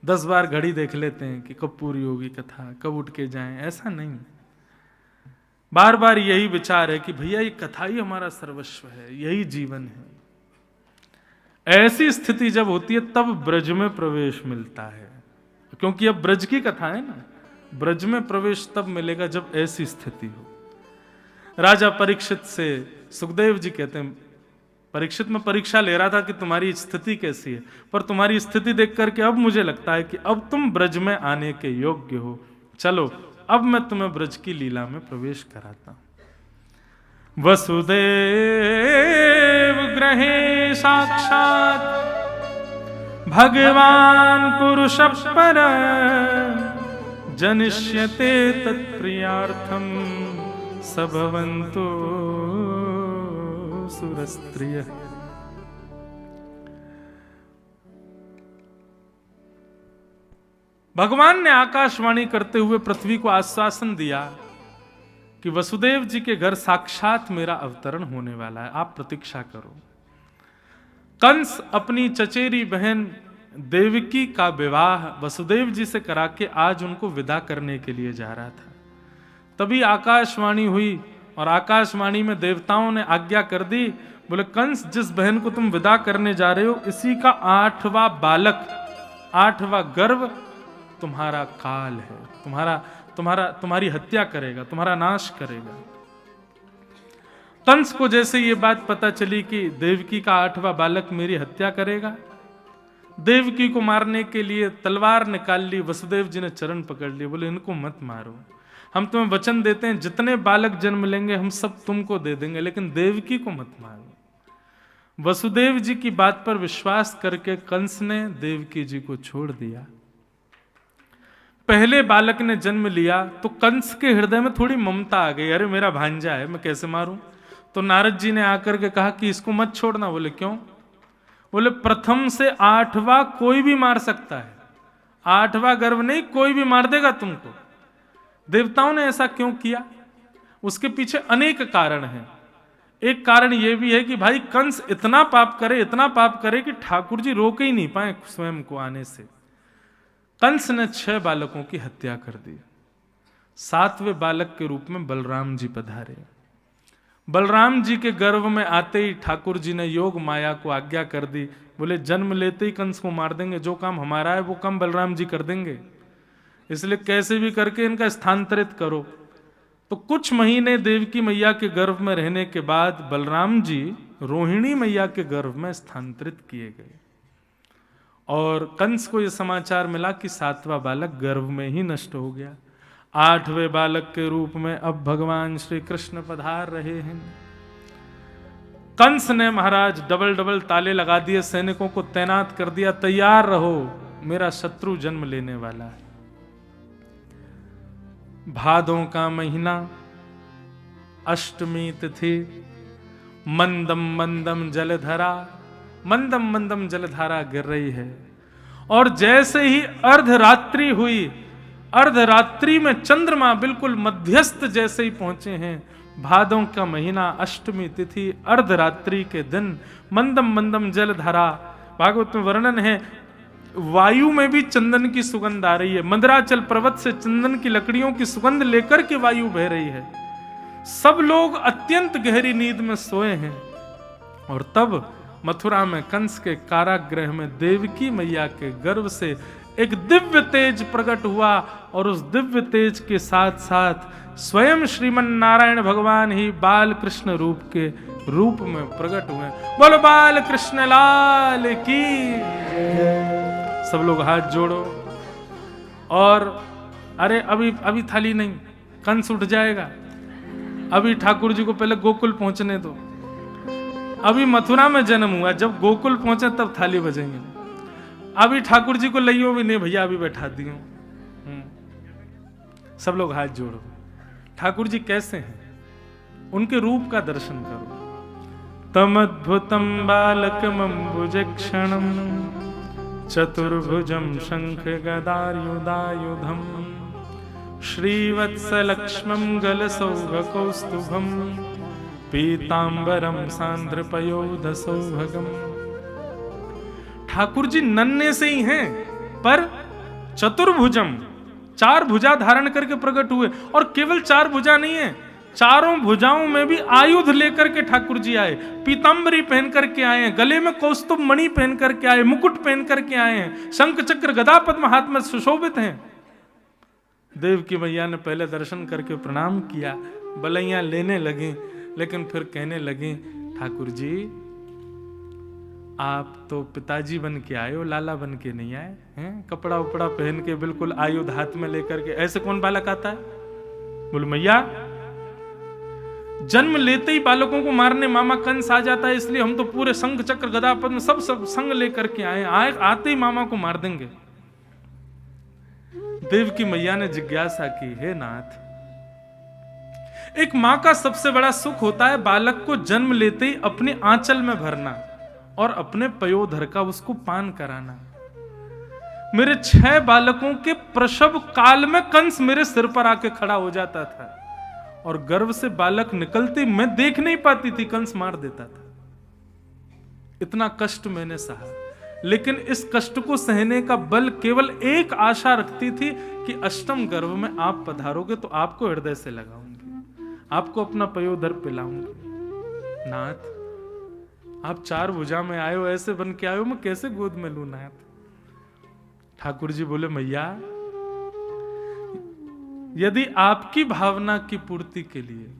10 बार घड़ी देख लेते हैं कि कब पूरी होगी कथा, कब उठ के जाएं, ऐसा नहीं। बार बार यही विचार है कि भैया ये कथा ही हमारा सर्वस्व है, यही जीवन है। ऐसी स्थिति जब होती है तब ब्रज में प्रवेश मिलता है, क्योंकि अब ब्रज की कथा है ना। ब्रज में प्रवेश तब मिलेगा जब ऐसी स्थिति हो। राजा परीक्षित से सुखदेव जी कहते हैं परीक्षित में परीक्षा ले रहा था कि तुम्हारी स्थिति कैसी है, पर तुम्हारी स्थिति देख करके अब मुझे लगता है कि अब तुम ब्रज में आने के योग्य हो। चलो अब मैं तुम्हें ब्रज की लीला में प्रवेश कराता हूं। वसुदेव गृहे साक्षात भगवान पुरुष पर जनिष्यते तत्प्रियार्थम सबवंतो सुरस्त्रिय। भगवान ने आकाशवाणी करते हुए पृथ्वी को आश्वासन दिया कि वसुदेव जी के घर साक्षात मेरा अवतरण होने वाला है, आप प्रतीक्षा करो। कंस अपनी चचेरी बहन देवकी का विवाह वसुदेव जी से करा के आज उनको विदा करने के लिए जा रहा था। तभी आकाशवाणी हुई और आकाशवाणी में देवताओं ने आज्ञा कर दी, बोले कंस जिस बहन को तुम विदा करने जा रहे हो इसी का 8वां बालक, 8वां गर्भ तुम्हारा काल है, तुम्हारी हत्या करेगा, तुम्हारा नाश करेगा। कंस को जैसे ये बात पता चली कि देवकी का 8वां बालक मेरी हत्या करेगा, देवकी को मारने के लिए तलवार निकाल ली। वसुदेव जी ने चरण पकड़ लिए, बोले इनको मत मारो, हम तुम्हें वचन देते हैं जितने बालक जन्म लेंगे हम सब तुमको दे देंगे, लेकिन देवकी को मत मारो। वसुदेव जी की बात पर विश्वास करके कंस ने देवकी जी को छोड़ दिया। पहले बालक ने जन्म लिया तो कंस के हृदय में थोड़ी ममता आ गई, अरे मेरा भांजा है मैं कैसे मारूं। तो नारद जी ने आकर के कहा कि इसको मत छोड़ना। बोले क्यों? बोले प्रथम से 8वां कोई भी मार सकता है, 8वां गर्भ नहीं, कोई भी मार देगा तुमको। देवताओं ने ऐसा क्यों किया? उसके पीछे अनेक कारण हैं। एक कारण यह भी है कि भाई कंस इतना पाप करे कि ठाकुर जी रोक ही नहीं पाए स्वयं को आने से। कंस ने 6 बालकों की हत्या कर दी। 7वें बालक के रूप में बलराम जी पधारे। बलराम जी के गर्भ में आते ही ठाकुर जी ने योग माया को आज्ञा कर दी, बोले जन्म लेते ही कंस को मार देंगे, जो काम हमारा है वो काम बलराम जी कर देंगे, इसलिए कैसे भी करके इनका स्थानांतरित करो। तो कुछ महीने देवकी मैया के गर्भ में रहने के बाद बलराम जी रोहिणी मैया के गर्भ में स्थानांतरित किए गए और कंस को यह समाचार मिला कि 7वां बालक गर्भ में ही नष्ट हो गया। 8वें बालक के रूप में अब भगवान श्री कृष्ण पधार रहे हैं। कंस ने महाराज डबल ताले लगा दिए, सैनिकों को तैनात कर दिया, तैयार रहो मेरा शत्रु जन्म लेने वाला है। भादों का महीना, अष्टमी तिथि, मंदम मंदम जलधारा गिर रही है और जैसे ही अर्धरात्रि हुई, अर्धरात्रि में चंद्रमा बिल्कुल मध्यस्थ जैसे ही पहुंचे हैं। भादों का महीना, अष्टमी तिथि, अर्धरात्रि के दिन, मंदम जलधारा। भागवत में वर्णन है वायु में भी चंदन की सुगंध आ रही है, मंदराचल पर्वत से चंदन की लकड़ियों की सुगंध लेकर के वायु बह रही है। सब लोग अत्यंत गहरी नींद में सोए हैं और तब मथुरा में कंस के कारागृह में देवकी मैया के गर्भ से एक दिव्य तेज प्रकट हुआ और उस दिव्य तेज के साथ साथ स्वयं श्रीमन नारायण भगवान ही बाल कृष्ण रूप में प्रकट हुए। बोलो बाल कृष्ण लाल की। सब लोग हाथ जोड़ो और अरे अभी थाली नहीं, कंस उठ जाएगा, अभी ठाकुर जी को पहले गोकुल पहुंचने दो, अभी मथुरा में जन्म हुआ, जब गोकुल पहुंचे तब थाली बजेंगे, अभी ठाकुर जी को लइयो भी नहीं भैया, अभी बैठा दियो। सब लोग हाथ जोड़ो। ठाकुर जी कैसे हैं, उनके रूप का दर्शन करो। तमद्भुतम बालकमंबुजक्षणम चतुर्भुजम शंख गदायुधायुधम श्रीवत्सलक्ष्मं गलसौभकौस्तुभम पीतांबरम सांद्रपयोधसौभगम। ठाकुर जी नन्हे से ही हैं पर चतुर्भुजम, 4 भुजा धारण करके प्रकट हुए। और केवल 4 भुजा नहीं है, चारों भुजाओं में भी आयुध लेकर के ठाकुर जी आए। पीतांबरी पहन करके आए हैं, गले में कौस्तुभ मणि पहन करके आए, मुकुट पहन करके आए हैं, शंख चक्र गदा पद्म हाथ में सुशोभित हैं। देव की मैया ने पहले दर्शन करके प्रणाम किया, बलैया लेने लगी, लेकिन फिर कहने लगी ठाकुर जी आप तो पिताजी बन के आए हो, लाला बन के नहीं आए हैं। कपड़ा उपड़ा पहन के बिल्कुल आयुध हाथ में लेकर के, ऐसे कौन बालक आता है? बोले मैया जन्म लेते ही बालकों को मारने मामा कंस आ जाता है, इसलिए हम तो पूरे शंख चक्र गदा पद्म सब संग लेकर के आए, आते ही मामा को मार देंगे। देव की मैया ने जिज्ञासा की, हे नाथ, एक मां का सबसे बड़ा सुख होता है बालक को जन्म लेते ही अपने आंचल में भरना और अपने पयोधर का उसको पान कराना। मेरे 6 बालकों के प्रसव काल में कंस मेरे सिर पर आके खड़ा हो जाता था और गर्भ से बालक निकलते मैं देख नहीं पाती थी, कंस मार देता था। इतना कष्ट मैंने सहा, लेकिन इस कष्ट को सहने का बल केवल एक आशा रखती थी कि अष्टम गर्भ में आप पधारोगे तो आपको हृदय से लगाऊंगी, आपको अपना पयोधर पिलाऊंगी। नाथ, आप 4 भुजा में आए हो, ऐसे बन के आए हो, मैं कैसे गोद में लूं नाथ? ठाकुर जी बोले, मैया, यदि आपकी भावना की पूर्ति के लिए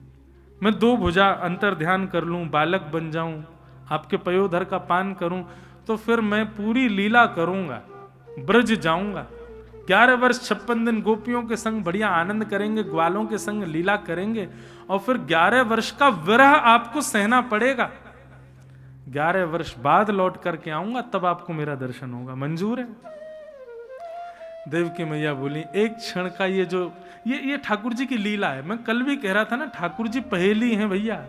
मैं 2 भुजा अंतर ध्यान कर लूं, बालक बन जाऊं, आपके पयोधर का पान करूं, तो फिर मैं पूरी लीला करूंगा, ब्रज जाऊंगा, 11 वर्ष 56 दिन गोपियों के संग बढ़िया आनंद करेंगे, ग्वालों के संग लीला करेंगे, और फिर 11 वर्ष का विरह आपको सहना पड़ेगा। 11 वर्ष बाद लौट करके आऊंगा, तब आपको मेरा दर्शन होगा, मंजूर है? देवकी मैया बोली, एक क्षण का ये ठाकुर जी की लीला है। मैं कल भी कह रहा था ना, ठाकुर जी पहेली हैं भैया।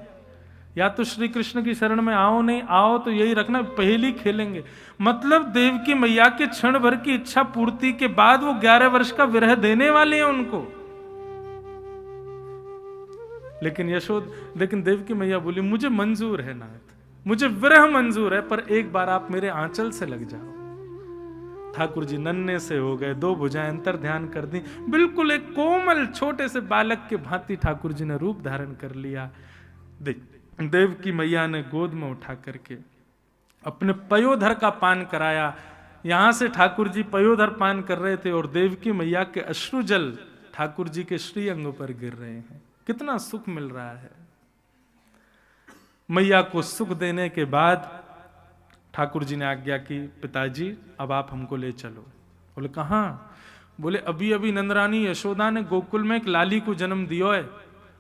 या तो श्री कृष्ण की शरण में आओ, नहीं आओ तो यही रखना, पहेली खेलेंगे। मतलब देवकी मैया के क्षण भर की इच्छा पूर्ति के बाद वो 11 वर्ष का विरह देने वाले हैं उनको। लेकिन देवकी मैया बोली, मुझे मंजूर है नाथ, मुझे विरह मंजूर है, पर एक बार आप मेरे आंचल से लग जाओ। ठाकुर जी नन्हे से हो गए, 2 भुजाएं अंतर ध्यान कर दी, बिल्कुल एक कोमल छोटे से बालक के भांति ठाकुर जी ने रूप धारण कर लिया। देवकी मैया ने गोद में उठा करके अपने पयोधर का पान कराया। यहां से ठाकुर जी पयोधर पान कर रहे थे और देवकी मैया के अश्रु जल ठाकुर जी के श्री अंग पर गिर रहे हैं। कितना सुख मिल रहा है। मैया को सुख देने के बाद ठाकुर जी ने आज्ञा की, पिताजी अब आप हमको ले चलो। बोले, कहाँ? बोले, अभी अभी नंदरानी यशोदा ने गोकुल में एक लाली को जन्म दियो है।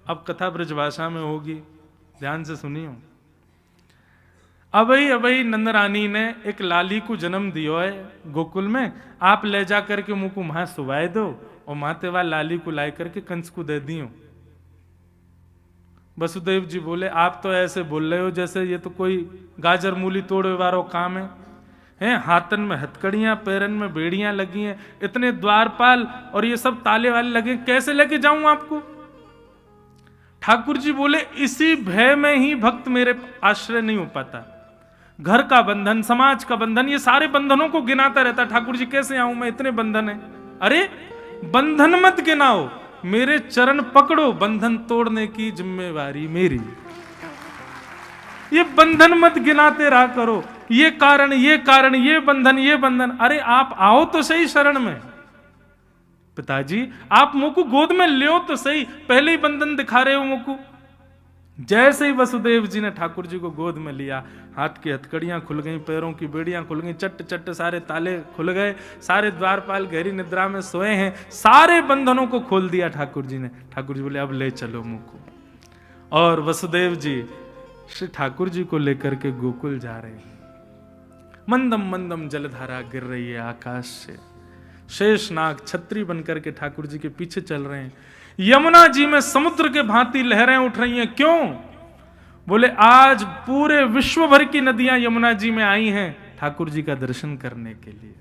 अब कथा ब्रजभाषा में होगी, ध्यान से सुनियो। अबई नंदरानी ने एक लाली को जन्म दियो है गोकुल में, आप ले जा करके मुँह को वहां सुवाए दो और मातेवा लाली को ला करके कंस को दे दियो। वसुदेव जी बोले, आप तो ऐसे बोल रहे हो जैसे ये तो कोई गाजर मूली तोड़े वालों काम है। हाथन में हथकड़ियां, पैरन में बेड़ियां लगी हैं, इतने द्वारपाल और ये सब ताले वाले लगे, कैसे लेके जाऊं आपको? ठाकुर जी बोले, इसी भय में ही भक्त मेरे आश्रय नहीं हो पाता। घर का बंधन, समाज का बंधन, ये सारे बंधनों को गिनाता रहता। ठाकुर जी कैसे आऊं मैं, इतने बंधन है। अरे बंधन मत गिनाओ, मेरे चरण पकड़ो, बंधन तोड़ने की जिम्मेवारी मेरी। ये बंधन मत गिनाते रहा करो, ये कारण, ये बंधन। अरे आप आओ तो सही शरण में। पिताजी आप मुंह को गोद में ले तो सही, पहले ही बंधन दिखा रहे हो मुंह को। जैसे ही वसुदेव जी ने ठाकुर जी को गोद में लिया, हाथ की हथकड़ियां खुल गईं, पैरों की बेड़ियां खुल गईं, चट चट सारे ताले खुल गए, सारे द्वारपाल गहरी निद्रा में सोए हैं, सारे बंधनों को खोल दिया ठाकुर जी ने। ठाकुर जी बोले, अब ले चलो मुंह को। और वसुदेव जी श्री ठाकुर जी को लेकर के गोकुल जा रहे हैं। मंदम मंदम जलधारा गिर रही है आकाश से। शेषनाग छत्री बनकर के ठाकुर जी के पीछे चल रहे हैं। यमुना जी में समुद्र के भांति लहरें उठ रही हैं। क्यों? बोले, आज पूरे विश्व भर की नदियां यमुना जी में आई हैं ठाकुर जी का दर्शन करने के लिए।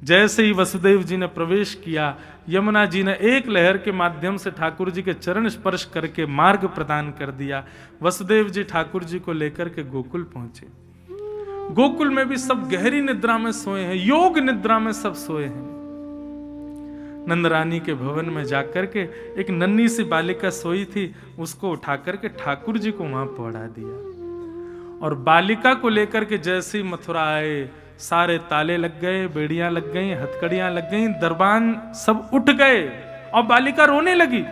जैसे ही वसुदेव जी ने प्रवेश किया, यमुना जी ने एक लहर के माध्यम से ठाकुर जी के चरण स्पर्श करके मार्ग प्रदान कर दिया। वसुदेव जी ठाकुर जी को लेकर के गोकुल पहुंचे। गोकुल में भी सब गहरी निद्रा में सोए हैं, योग निद्रा में सब सोए हैं। नंदरानी के भवन में जाकर के एक नन्ही सी बालिका सोई थी, उसको उठा करके ठाकुर जी को वहां पहुंचा दिया। और बालिका को लेकर के जैसे ही मथुरा आए, सारे ताले लग गए, बेड़ियां लग गई, हथकड़ियां लग गई, दरबान सब उठ गए और बालिका रोने लगी।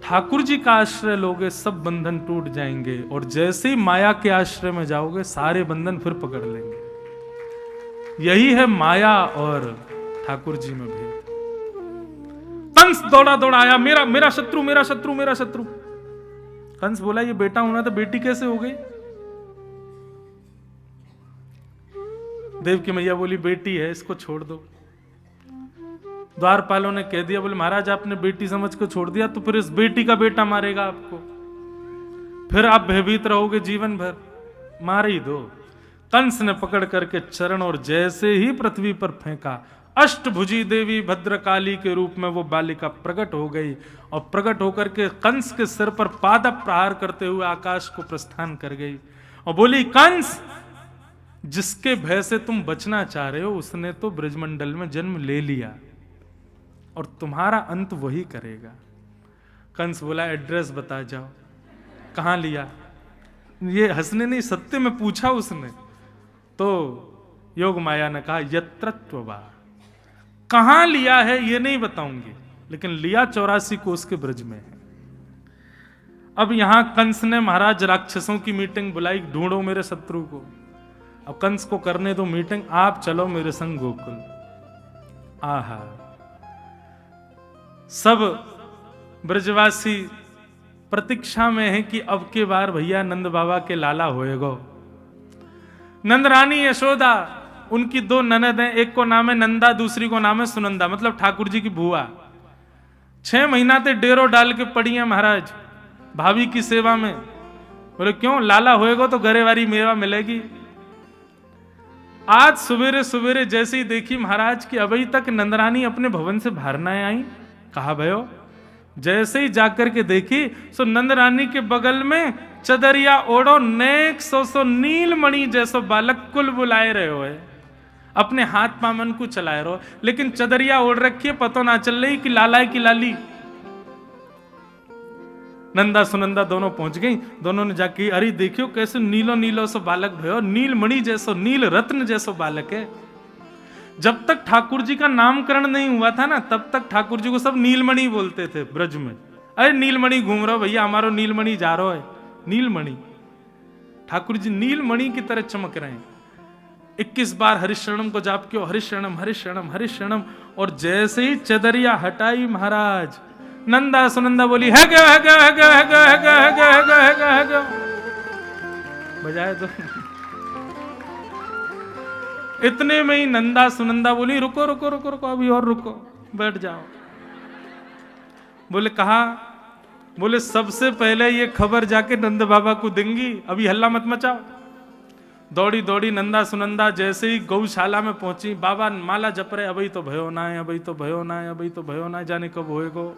ठाकुर जी का आश्रय लोगे, सब बंधन टूट जाएंगे, और जैसे ही माया के आश्रय में जाओगे, सारे बंधन फिर पकड़ लेंगे। यही है माया और ठाकुर जी में भेद। कंस दौड़ा दौड़ा आया, मेरा शत्रु, मेरा शत्रु, मेरा शत्रु। कंस बोला, ये बेटा होना था, बेटी कैसे हो गई? देवकी मैया बोली, बेटी है, इसको छोड़ दो। द्वारपालों ने कह दिया, बोले महाराज आपने बेटी समझ को छोड़ दिया तो फिर इस बेटी का बेटा मारेगा आपको, फिर आप भयभीत रहोगे जीवन भर, मार ही दो। कंस ने पकड़ करके चरण और जैसे ही पृथ्वी पर फेंका, अष्टभुजी देवी भद्रकाली के रूप में वो बालिका प्रकट हो गई और प्रकट होकर के कंस के सिर पर पाद प्रहार करते हुए आकाश को प्रस्थान कर गई। और बोली कंस, जिसके भय से तुम बचना चाह रहे हो उसने तो ब्रजमंडल में जन्म ले लिया और तुम्हारा अंत वही करेगा। कंस बोला एड्रेस बता जाओ, कहां लिया? ये हंसने नहीं, सत्य में पूछा उसने। तो योग माया ने कहा यत्रत्ववा, कहां लिया है ये नहीं बताऊंगी, लेकिन लिया 84 कोस के ब्रज में है। अब यहां कंस ने महाराज राक्षसों की मीटिंग बुलाई, ढूंढो मेरे शत्रु को। अब कंस को करने दो मीटिंग, आप चलो मेरे संग गोकुल। आहा, सब ब्रजवासी प्रतीक्षा में है कि अब के बार भैया नंद बाबा के लाला होएगो। नंद रानी यशोदा, उनकी 2 ननद हैं, एक को नाम है नंदा, दूसरी को नाम है सुनंदा, मतलब ठाकुर जी की बुआ। 6 महीना ते डेरो डाल के पड़ी है महाराज भाभी की सेवा में। बोले क्यों? लाला होएगा तो गरेवारी मेवा मिलेगी। आज सवेरे सवेरे जैसे ही देखी महाराज की अभी तक नंदरानी अपने भवन से बाहर ना आई, कहा भयो, जैसे ही जाकर के देखी सो नंदरानी के बगल में चदरिया ओढ़ो नेक सो नीलमणि जैसो बालक कुल बुलाए रहे हो, अपने हाथ पामन को चलाए रहो, लेकिन चदरिया ओढ़ रखी है, पतो ना चल रही कि लाला है कि लाली। नंदा सुनंदा दोनों पहुंच गई, दोनों ने जाके अरे देखियो कैसे नीलो नीलो सो बालक भयो, नीलमणि जैसो, नील रत्न जैसो बालक है। जब तक ठाकुर जी का नामकरण नहीं हुआ था ना, तब तक ठाकुर जी को सब नीलमणि बोलते थे ब्रज में। अरे नीलमणि घूम रहा भैया, हमारो नीलमणि जा रहा है, नीलमणि। ठाकुर जी नीलमणि की तरह चमक रहे हैं। 21 बार हरिशरणम को जाप किया, हरिशरणम हरिशरणम हरिशरणम, और जैसे ही चदरिया हटाई महाराज, नंदा सुनंदा बोली है गया है गया है गया है गया है गया है गया है गया है गया है गया, बजाए दो। इतने में ही नंदा सुनंदा बोली रुको रुको रुको रुको, अभी और रुको, बैठ जाओ। बोले कहा? बोले सबसे पहले ये खबर जाके नंद बाबा को देंगी, अभी हल्ला मत मचाओ। दौड़ी दौड़ी नंदा सुनंदा जैसे ही गौशाला में पहुंची, बाबा माला जप रहे, अभी तो भयो ना है, अभी तो भयो ना है, अभी तो भयो ना है, जाने कब होएगो।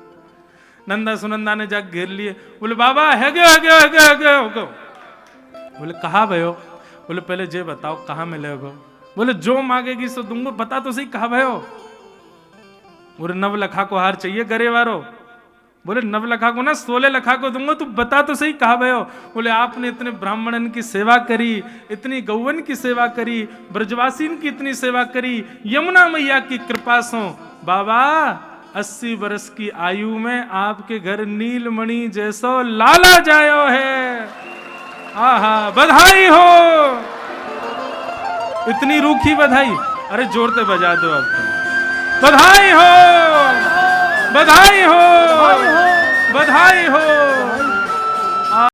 नंदा सुनंदा ने जाके घेर लिए, बोले बाबा है गया है गया है गया है गया है गया। बोले कहा भयो? बोले पहले जे बताओ कहाँ मिलेगो? बोले जो मांगेगी सो दूंगा, बता तो सही कहा भयो? बोले 9 लखा को हार चाहिए गरेवारो। बोले 9 लखा को ना 16 लखा को दूंगा, तू बता तो सही कहा भयो? बोले आपने इतने ब्राह्मणन की सेवा करी, इतनी गौवन की सेवा करी, ब्रजवासीन की इतनी सेवा करी, यमुना मैया की कृपा से बाबा 80 वर्ष की आयु में आपके घर नीलमणि जैसो लाला जायो है। आहा, बधाई हो। इतनी रूखी बधाई, अरे जोर से बजा दो अब तो। बधाई हो, बधाई हो, बधाई हो।